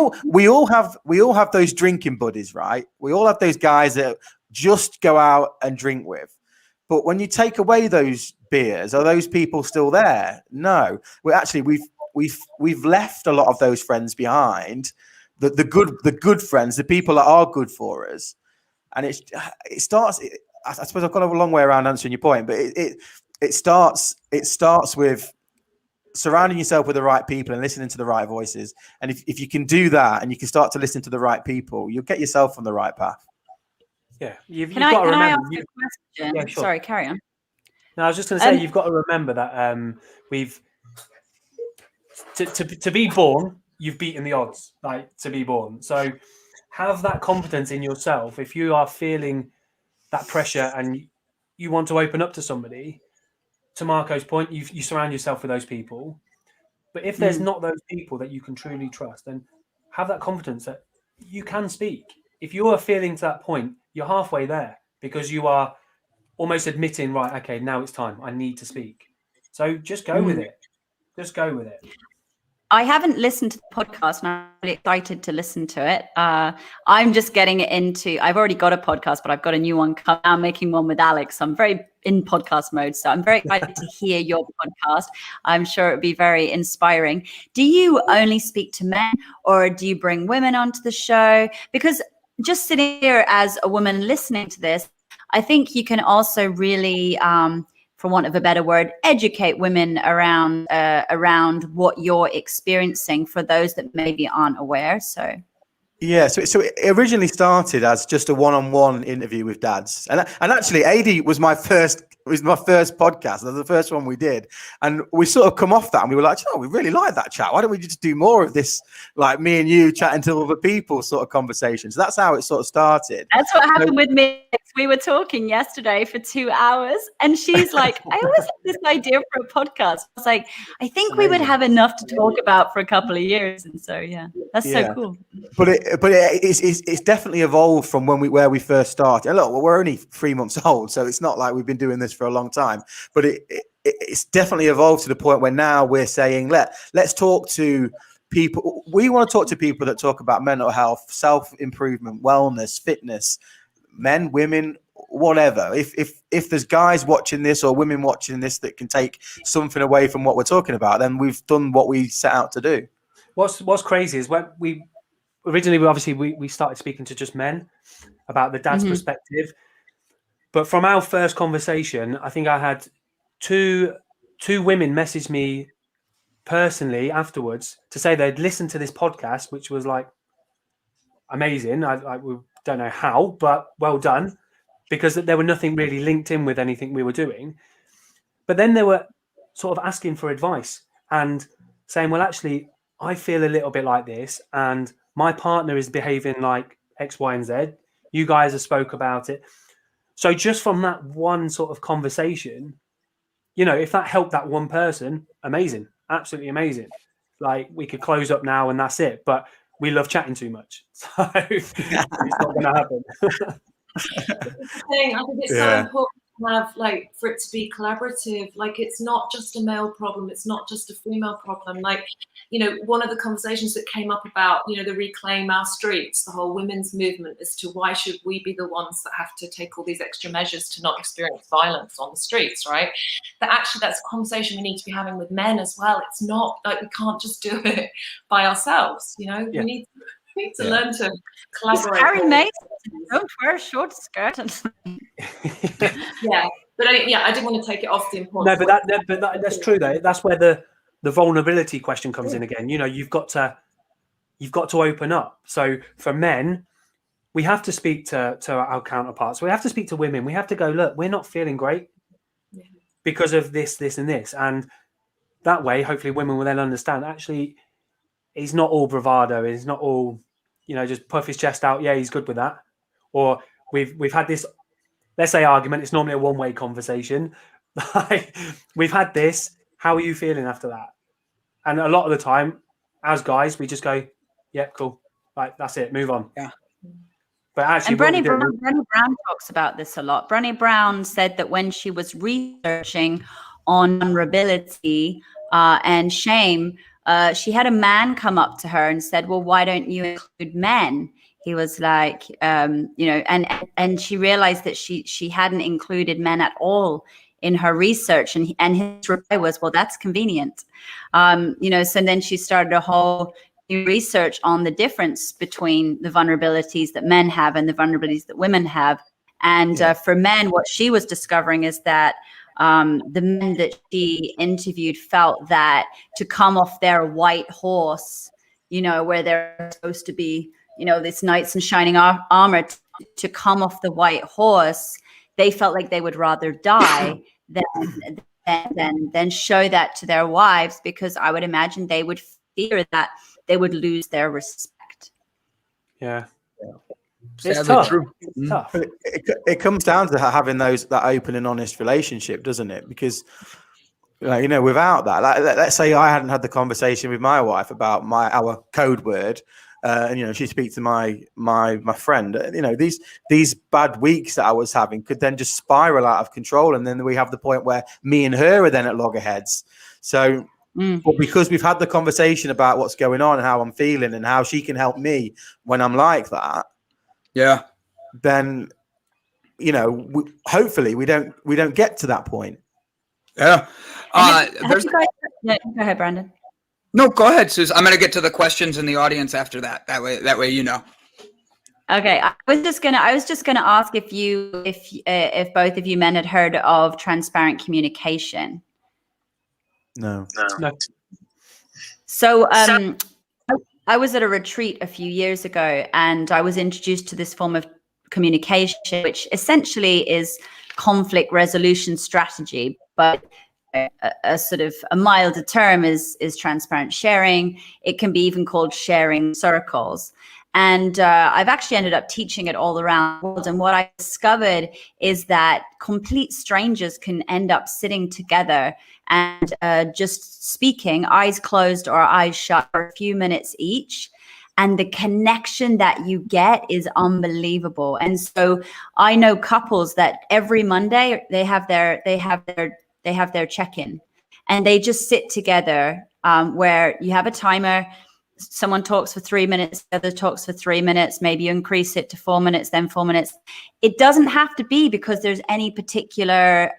all have those drinking buddies, right? We all have those guys that just go out and drink with. But when you take away those beers, are those people still there? No, we've left a lot of those friends behind. The good friends, the people that are good for us, and it starts. I suppose I've gone a long way around answering your point, but it starts with surrounding yourself with the right people and listening to the right voices. And if you can do that and you can start to listen to the right people, you'll get yourself on the right path. Yeah. You've Can got to I remember. ask a question? Yeah, sure. Sorry, carry on. No, I was just going to say, you've got to remember that we've to be born, you've beaten the odds, like to be born. So have that confidence in yourself. If you are feeling that pressure and you want to open up to somebody, to Marco's point, you surround yourself with those people. But if there's not those people that you can truly trust, then have that confidence that you can speak. If you are feeling to that point, you're halfway there, because you are almost admitting, right, okay, now it's time. I need to speak. So just go with it. Just go with it. I haven't listened to the podcast, and I'm really excited to listen to it. I'm just getting into, I've already got a podcast, but I've got a new one coming. I'm making one with Alex. So I'm very in podcast mode. So I'm very excited to hear your podcast. I'm sure it would be very inspiring. Do you only speak to men, or do you bring women onto the show? Because just sitting here as a woman listening to this, I think you can also really, for want of a better word, educate women around what you're experiencing, for those that maybe aren't aware. So yeah, so it originally started as just a one-on-one interview with dads, and actually AD was my first podcast. That was the first one we did, and we sort of come off that and we were like, oh, we really like that chat. Why don't we just do more of this, like me and you chatting to other people sort of conversations? That's how it sort of started. That's what happened with me. We were talking yesterday for 2 hours, and she's like, I always had this idea for a podcast. I was like, I think we would have enough to talk about for a couple of years. And so, yeah, that's so cool. But it's definitely evolved from where we first started. And look, we're only 3 months old, so it's not like we've been doing this for a long time. But it's definitely evolved to the point where now we're saying, let's talk to people. We want to talk to people that talk about mental health, self-improvement, wellness, fitness, men, women, whatever. If there's guys watching this or women watching this that can take something away from what we're talking about, then we've done what we set out to do. What's crazy is when we originally, we started speaking to just men about the dad's perspective. But from our first conversation, I think I had two women message me personally afterwards to say they'd listened to this podcast, which was like amazing. We don't know how, but well done, because there were nothing really linked in with anything we were doing. But then they were sort of asking for advice and saying, well, actually, I feel a little bit like this, and my partner is behaving like X, Y, and Z. You guys have spoke about it. So just from that one sort of conversation, if that helped that one person, amazing, absolutely amazing. Like, we could close up now and that's it. But we love chatting too much, so it's not going to happen. I think it's so important to have, like, for it to be collaborative. Like, it's not just a male problem, it's not just a female problem. Like, one of the conversations that came up about, the Reclaim Our Streets, the whole women's movement, as to why should we be the ones that have to take all these extra measures to not experience violence on the streets, right? That actually, that's a conversation we need to be having with men as well. It's not like we can't just do it by ourselves, We need to learn to collaborate. Harry Mason, don't wear a short skirt. Yeah, but I didn't want to take it off the importance. No, but that's true though. That's where the vulnerability question comes in again. You've got to open up. So for men, we have to speak to our counterparts. We have to speak to women. We have to go, look, we're not feeling great because of this, and this. And that way, hopefully women will then understand, actually, he's not all bravado. He's not all, just puff his chest out. Yeah, he's good with that. Or we've had this, let's say, argument. It's normally a one-way conversation. We've had this. How are you feeling after that? And a lot of the time, as guys, we just go, yeah, cool. Like, that's it. Move on. Yeah. But actually, and Brené Brown talks about this a lot. Brené Brown said that when she was researching on vulnerability and shame, she had a man come up to her and said, well, why don't you include men? He was like, and she realized that she hadn't included men at all in her research. And his reply was, well, that's convenient. So then she started a whole new research on the difference between the vulnerabilities that men have and the vulnerabilities that women have. And for men, what she was discovering is that the men that she interviewed felt that to come off their white horse, where they're supposed to be, this knights in shining armor, to come off the white horse, they felt like they would rather die than show that to their wives, because I would imagine they would fear that they would lose their respect. Yeah. It's tough. True. It's tough. It comes down to having that open and honest relationship, doesn't it? Because without that, let's say I hadn't had the conversation with my wife about our code word, and she speaks to my friend. These bad weeks that I was having could then just spiral out of control, and then we have the point where me and her are then at loggerheads. So, but because we've had the conversation about what's going on and how I'm feeling and how she can help me when I'm like that, yeah, then hopefully we don't get to that point. Yeah. Go ahead, Brandon. No, go ahead, Suze. I'm going to get to the questions in the audience after that. That way, Okay, I was just gonna ask if both of you men had heard of transparent communication. No. So, I was at a retreat a few years ago, and I was introduced to this form of communication, which essentially is conflict resolution strategy, but a sort of a milder term is transparent sharing. It can be even called sharing circles. And I've actually ended up teaching it all around the world. And what I discovered is that complete strangers can end up sitting together and just speaking, eyes closed or eyes shut, for a few minutes each. And the connection that you get is unbelievable. And so I know couples that every Monday they have their check-in, and they just sit together, where you have a timer. Someone talks for 3 minutes, the other talks for 3 minutes. Maybe you increase it to 4 minutes, then 4 minutes. It doesn't have to be because there's any particular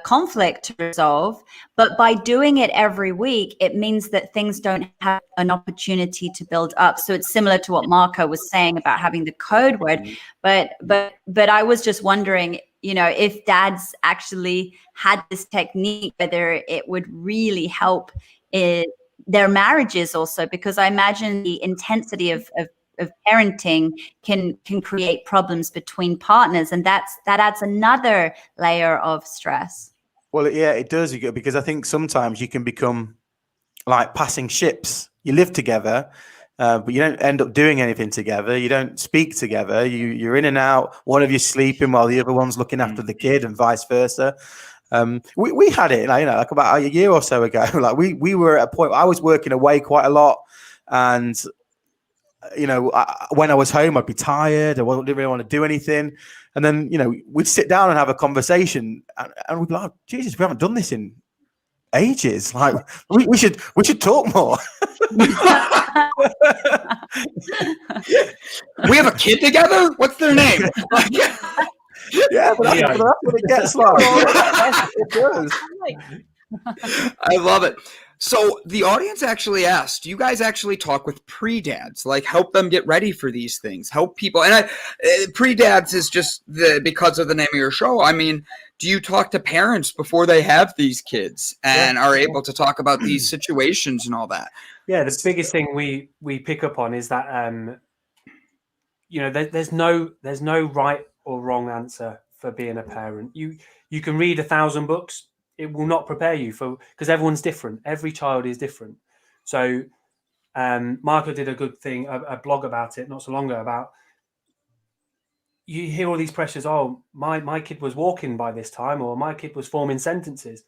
conflict to resolve, but by doing it every week, it means that things don't have an opportunity to build up. So it's similar to what Marco was saying about having the code word. But I was just wondering, if dads actually had this technique, whether it would really help their marriages also, because I imagine the intensity of parenting can create problems between partners, and that adds another layer of stress. Well, yeah, it does, because I think sometimes you can become like passing ships. You live together, but you don't end up doing anything together. You don't speak together. You're in and out. One of you's sleeping while the other one's looking after the kid, and vice versa. We had it, like about a year or so ago. Like we were at a point where I was working away quite a lot, and when I was home, I'd be tired. I didn't really want to do anything, and then we'd sit down and have a conversation, and we'd be like, Jesus, we haven't done this in ages. Like we should talk more. We have a kid together. What's their name? Yeah, but that's what it gets like. It does. I love it. So the audience actually asked, do you guys actually talk with pre-dads, like help them get ready for these things, help people? And pre-dads is just because of the name of your show. I mean, do you talk to parents before they have these kids and are able to talk about these situations and all that? Yeah, the biggest thing we pick up on is that there's no right or wrong answer for being a parent. You can read 1,000 books. It will not prepare you because everyone's different. Every child is different. So Marco did a good thing, a blog about it not so long ago, about you hear all these pressures. Oh, my kid was walking by this time, or my kid was forming sentences.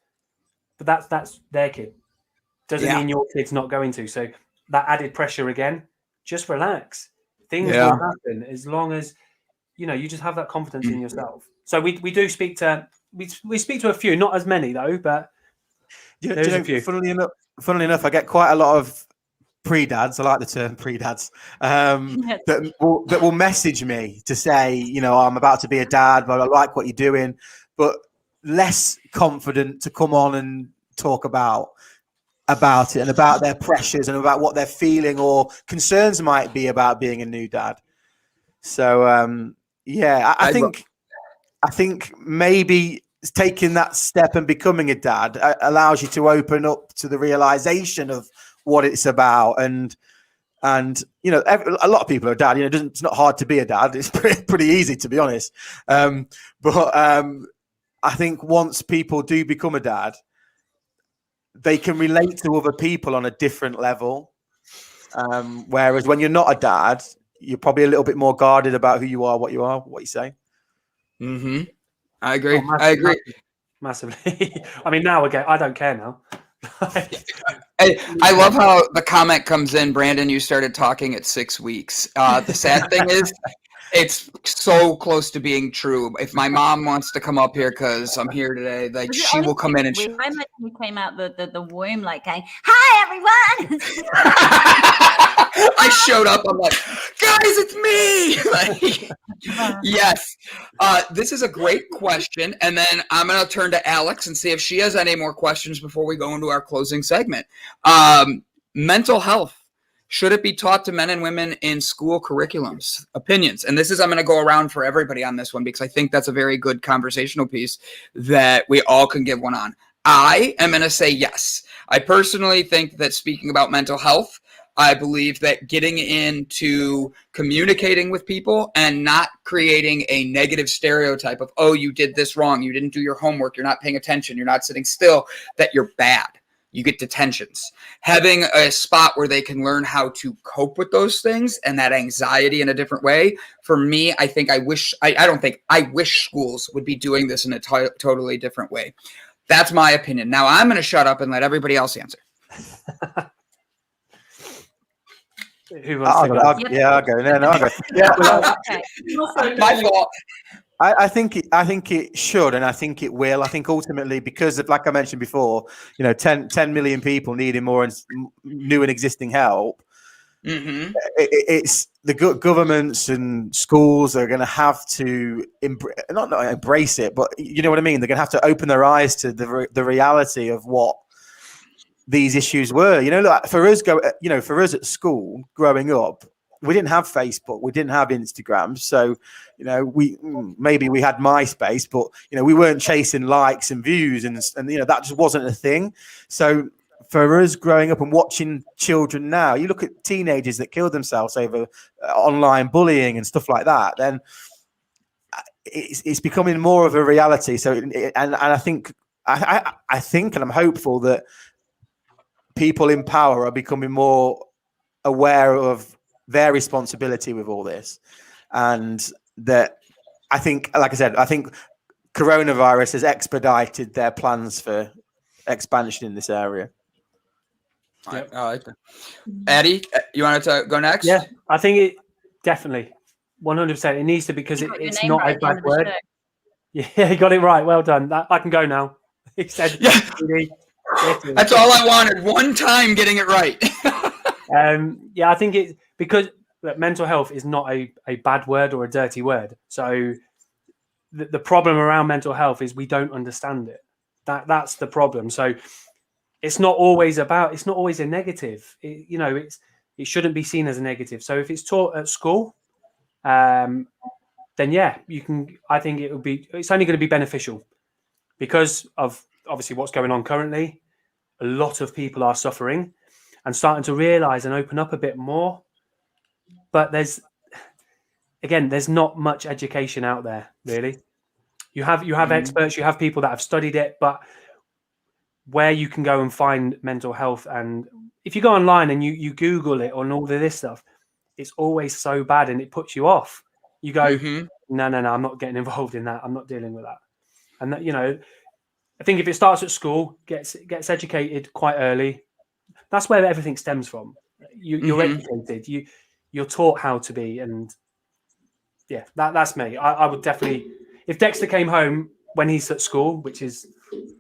But that's their kid. Doesn't mean your kid's not going to. So that added pressure again, just relax. Things will happen as long as you just have that confidence in yourself. So we do speak to we speak to a few, not as many though, but there's a few. Funnily enough, I get quite a lot of pre-dads. I like the term pre-dads. That will message me to say, I'm about to be a dad, but I like what you're doing, but less confident to come on and talk about it and about their pressures and about what they're feeling or concerns might be about being a new dad. So I think maybe taking that step and becoming a dad allows you to open up to the realization of what it's about. And you know, a lot of people are dad. You know, it's not hard to be a dad. It's pretty easy, to be honest. But I think once people do become a dad, they can relate to other people on a different level. Whereas when you're not a dad, you're probably a little bit more guarded about who you are, what you say. Mm-hmm. I agree. Oh, I agree. Massively. I mean, now I don't care now. I love how the comment comes in, Brandon, you started talking at 6 weeks. The sad thing is, it's so close to being true. If my mom wants to come up here because I'm here today, like she will come in and I imagine you came out the womb like going, "Hi everyone." I showed up. I'm like, guys, it's me. Like, yes. This is a great question, and then I'm gonna turn to Alex and see if she has any more questions before we go into our closing segment. Mental health. Should it be taught to men and women in school curriculums? Opinions. And I'm going to go around for everybody on this one because I think that's a very good conversational piece that we all can give one on. I am going to say yes. I personally think that speaking about mental health, I believe that getting into communicating with people and not creating a negative stereotype of, oh, you did this wrong, you didn't do your homework, you're not paying attention, you're not sitting still, that you're bad. You get detentions. Having a spot where they can learn how to cope with those things and that anxiety in a different way. For me, I think I wish schools would be doing this in a totally different way. That's my opinion. Now I'm going to shut up and let everybody else answer. Who wants to go? I'll go. No, I'll go. Yeah, Okay. My fault. I think it should, and I think it will. I think ultimately, because of, like I mentioned before, you know, 10 million people needing more new and existing help. Mm-hmm. It's the governments and schools are going to have to not embrace it, but you know what I mean. They're going to have to open their eyes to the reality of what these issues were. You know, like for us at school growing up, we didn't have Facebook, we didn't have Instagram, so you know maybe we had MySpace, but you know we weren't chasing likes and views, and you know that just wasn't a thing. So for us growing up and watching children now, you look at teenagers that kill themselves over online bullying and stuff like that, then it's becoming more of a reality. So and I think and I'm hopeful that people in power are becoming more aware of their responsibility with all this, and that I think, like I said, I think coronavirus has expedited their plans for expansion in this area. Yep. I like that. Eddie, you wanted to go next? Yeah, I think it definitely 100%. It needs to, because it's not a bad word. Yeah, you got it right. Well done. I can go now. He said, yeah. That's all I wanted. One time getting it right. Yeah, I think it's because mental health is not a bad word or a dirty word. So the problem around mental health is we don't understand it. That's the problem. So it's not always a negative. It shouldn't be seen as a negative. So if it's taught at school, then yeah, you can. I think it's only going to be beneficial because of obviously what's going on currently. A lot of people are suffering and starting to realize and open up a bit more. But there's not much education out there, really. You have experts, you have people that have studied it, but where you can go and find mental health, and if you go online and you Google it on all of this stuff, it's always so bad and it puts you off. You go, no, I'm not getting involved in that. I'm not dealing with that. And that, I think if it starts at school, gets educated quite early, that's where everything stems from. You're educated, you're taught how to be, and yeah, that's me. I would definitely, if Dexter came home when he's at school, which is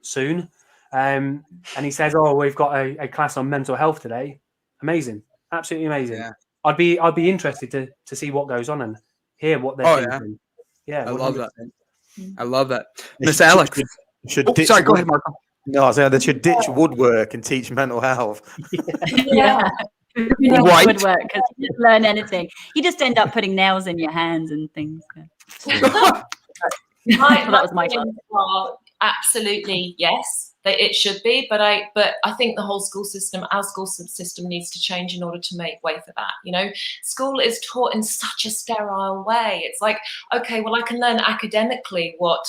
soon, and he says, "Oh, we've got a class on mental health today," amazing, absolutely amazing. Yeah. I'd be interested to see what goes on and hear what they're thinking. Yeah, I love that. I love that. Miss Alex. Sorry, go ahead, Marco. No, I was saying they should ditch woodwork and teach mental health. Yeah. Right. Woodwork, because you just learn anything. You just end up putting nails in your hands and things. That was my class. absolutely yes. It should be, but I think the whole school system, our school system, needs to change in order to make way for that. You know, school is taught in such a sterile way. It's like, okay, well, I can learn academically what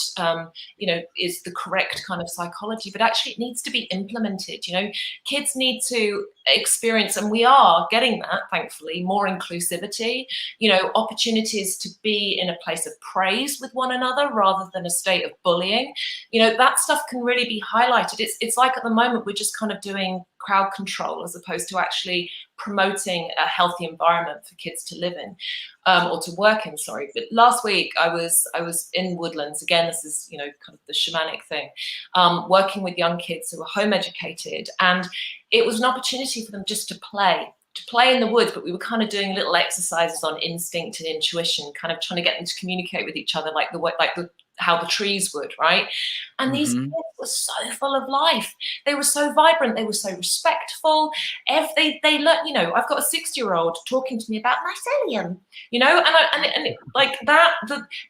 you know, is the correct kind of psychology, but actually it needs to be implemented. You know, kids need to experience, and we are getting that, thankfully, more inclusivity. You know, opportunities to be in a place of praise with one another rather than a state of bullying. You know, that stuff can really be highlighted. It's like at the moment we're just kind of doing crowd control as opposed to actually promoting a healthy environment for kids to live in, or to work in. Sorry, but last week I was in Woodlands again. This is, you know, kind of the shamanic thing, working with young kids who are home educated, and it was an opportunity for them just to play in the woods, but we were kind of doing little exercises on instinct and intuition, kind of trying to get them to communicate with each other like how the trees would, right? And these kids were so full of life. They were so vibrant. They were so respectful. They learned, you know, I've got a 60-year-old talking to me about mycelium, you know, and like that,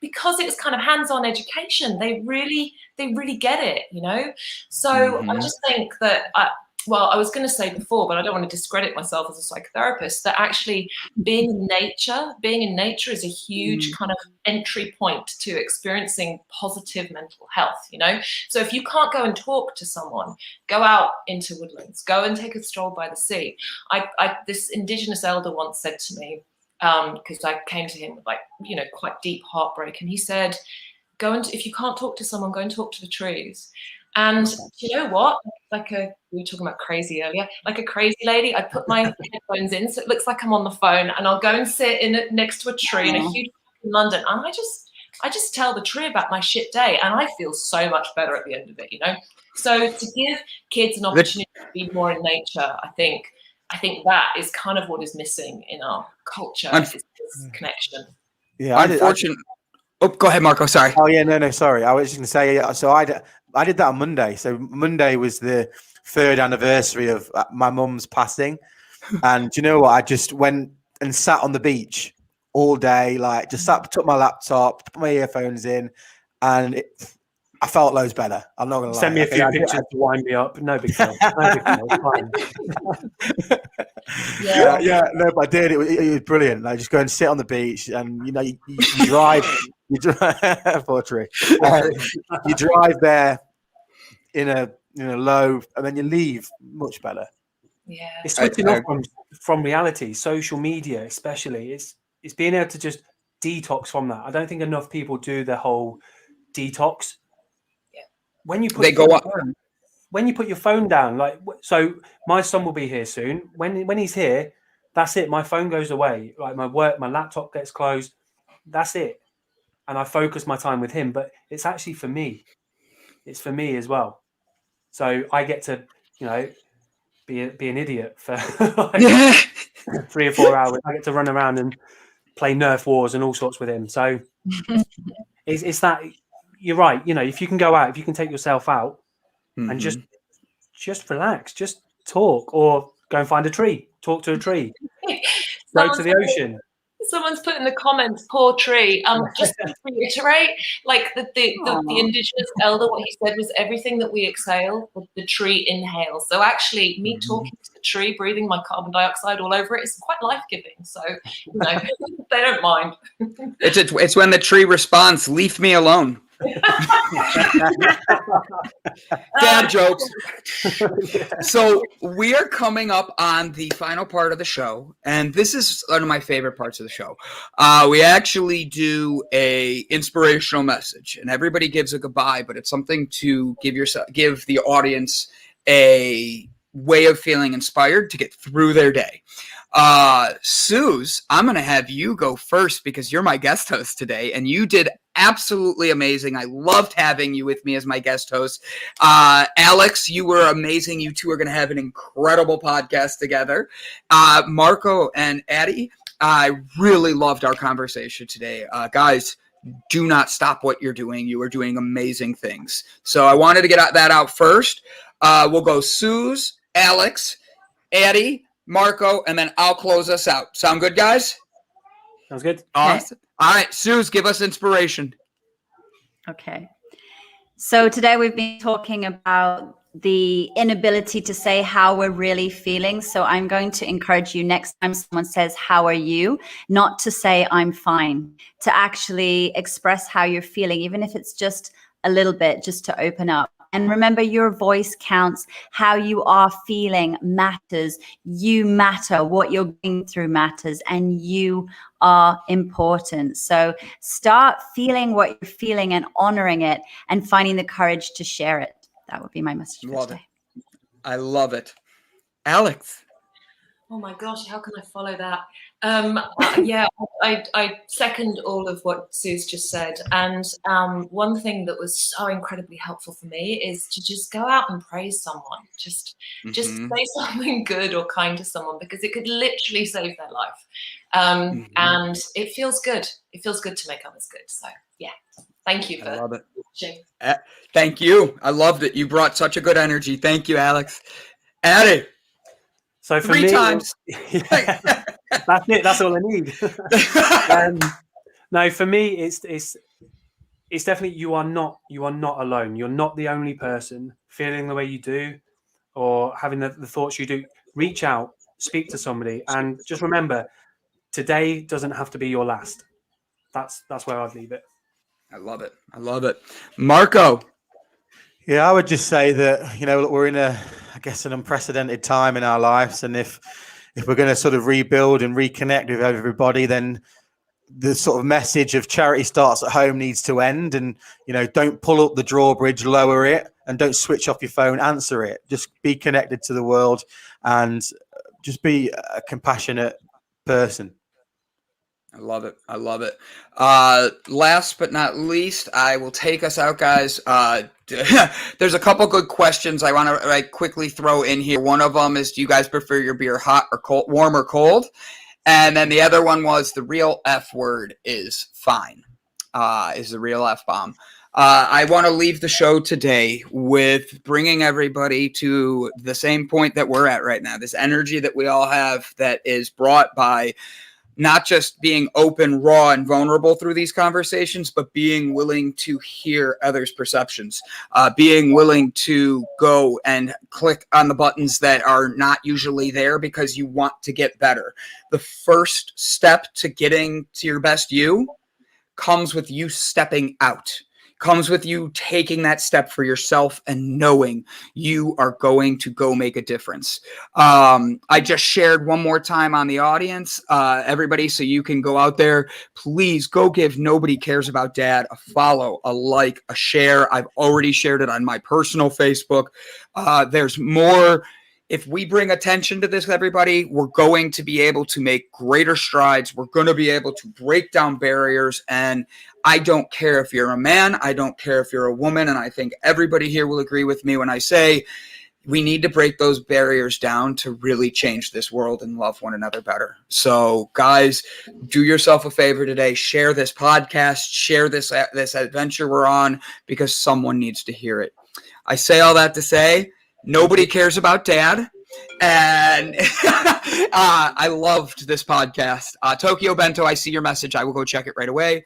because it was kind of hands-on education, they really get it, you know? So I just think that, well, I was going to say before, but I don't want to discredit myself as a psychotherapist, that actually being in nature is a huge kind of entry point to experiencing positive mental health, you know? So if you can't go and talk to someone, go out into woodlands, go and take a stroll by the sea. This Indigenous elder once said to me, because I came to him with, like, you know, quite deep heartbreak, and he said, if you can't talk to someone, go and talk to the trees. And you know what? We were talking about crazy earlier, like a crazy lady, I put my headphones in so it looks like I'm on the phone, and I'll go and sit next to a tree in a huge in London, and I just tell the tree about my shit day, and I feel so much better at the end of it, you know? So to give kids an opportunity to be more in nature, I think that is kind of what is missing in our culture, is this connection. Yeah, unfortunately. Oh, go ahead, Marco. Sorry. Oh yeah, no, sorry. I was just going to say. So I did that on Monday. So Monday was the 3rd anniversary of my mum's passing, and do you know what? I just went and sat on the beach all day, like just took my laptop, put my earphones in, and I felt loads better. I'm not going to lie. Send me a few pictures to wind me up. No big deal. No big deal. Fine. Yeah, no, but I did. It was brilliant. Like, just go and sit on the beach, and you know, you drive. You drive, poetry. You drive there in a low, and then you leave much better. Yeah, it's switching off from reality. Social media, especially, it's being able to just detox from that. I don't think enough people do the whole detox. Yeah, when you put your phone down, like, so my son will be here soon. When he's here, that's it. My phone goes away. Like, my laptop gets closed. That's it. And I focus my time with him, but it's actually for me. It's for me as well. So I get to, you know, be an idiot for like 3 or 4 hours. I get to run around and play Nerf Wars and all sorts with him. So it's that, you're right. You know, if you can go out, if you can take yourself out and just relax, just talk, or go and find a tree, talk to a tree, go to the ocean. Someone's put in the comments, poor tree. Just to reiterate, like the Indigenous elder, what he said was everything that we exhale, the tree inhales. So actually, me talking to the tree, breathing my carbon dioxide all over it, is quite life-giving. So, you know, they don't mind. It's when the tree responds, "Leave me alone." Dad jokes. So we are coming up on the final part of the show, and this is one of my favorite parts of the show. We actually do a inspirational message, and everybody gives a goodbye, but it's something to give the audience a way of feeling inspired to get through their day. Suze, I'm going to have you go first because you're my guest host today, and you did absolutely amazing. I loved having you with me as my guest host. Alex, you were amazing. You two are going to have an incredible podcast together. Marco and Addie, I really loved our conversation today. Guys, do not stop what you're doing. You are doing amazing things. So I wanted to get that out first. We'll go Suze, Alex, Addie, Marco, and then I'll close us out. Sound good, guys? Sounds good. Awesome. All right, Suze, give us inspiration. Okay. So today we've been talking about the inability to say how we're really feeling. So I'm going to encourage you next time someone says, how are you? Not to say I'm fine, to actually express how you're feeling, even if it's just a little bit, just to open up. And remember, your voice counts. How you are feeling matters. You matter. What you're going through matters. And you are important. So start feeling what you're feeling and honoring it and finding the courage to share it. That would be my message for today. I love it. Alex. Oh my gosh, how can I follow that? Yeah, I second all of what Sue's just said. And one thing that was so incredibly helpful for me is to just go out and praise someone. Just say something good or kind to someone, because it could literally save their life. And it feels good. It feels good to make others good. So yeah, thank you for watching. Thank you. I loved it. You brought such a good energy. Thank you, Alex. Addie. So for 3 me, times. Yeah, that's it. That's all I need. No, for me, it's definitely you are not alone. You're not the only person feeling the way you do, or having the thoughts you do. Reach out, speak to somebody, and just remember, today doesn't have to be your last. That's where I'd leave it. I love it. I love it. Marco. Yeah, I would just say that, we're in an unprecedented time in our lives. And if we're going to sort of rebuild and reconnect with everybody, then the sort of message of charity starts at home needs to end. And, don't pull up the drawbridge, lower it, and don't switch off your phone, answer it. Just be connected to the world and just be a compassionate person. I love it. I love it. Last but not least, I will take us out, guys. There's a couple good questions I want to quickly throw in here. One of them is, do you guys prefer your beer hot or cold, warm or cold? And then the other one was, the real F word is fine, is the real F-bomb. I want to leave the show today with bringing everybody to the same point that we're at right now. This energy that we all have that is brought by not just being open, raw, and vulnerable through these conversations, but being willing to hear others' perceptions, being willing to go and click on the buttons that are not usually there because you want to get better. The first step to getting to your best you comes with you stepping out. Comes with you taking that step for yourself and knowing you are going to go make a difference. I just shared one more time on the audience, everybody, so you can go out there. Please go give Nobody Cares About Dad a follow, a like, a share. I've already shared it on my personal Facebook. There's more. If we bring attention to this, everybody, we're going to be able to make greater strides. We're going to be able to break down barriers. And I don't care if you're a man. I don't care if you're a woman. And I think everybody here will agree with me when I say we need to break those barriers down to really change this world and love one another better. So, guys, do yourself a favor today. Share this podcast. Share this adventure we're on, because someone needs to hear it. I say all that to say, nobody cares about Dad. And I loved this podcast. Tokyo Bento, I see your message. I will go check it right away.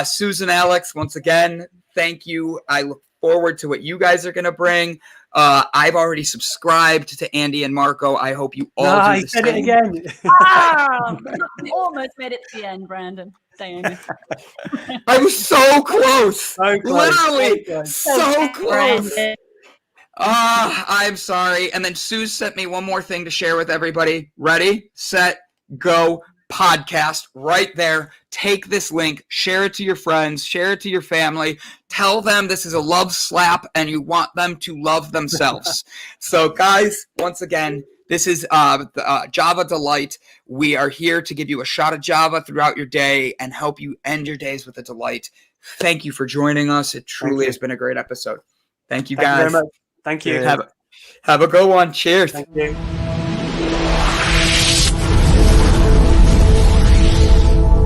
Susan, Alex, once again, thank you. I look forward to what you guys are going to bring. I've already subscribed to Andy and Marco. I hope you all do the same. Said it again. Almost made it to the end, Brandon. Dang it. I was so close. So close. Literally so close. Brandon. I'm sorry. And then Sue sent me one more thing to share with everybody. Ready, set, go. Podcast right there. Take this link, share it to your friends, share it to your family. Tell them this is a love slap and you want them to love themselves. So, guys, once again, this is Java Delight. We are here to give you a shot of Java throughout your day and help you end your days with a delight. Thank you for joining us. It truly has been a great episode. Thank you, guys. Thank you very much. Thank you. Have a good one. Cheers. Thank you.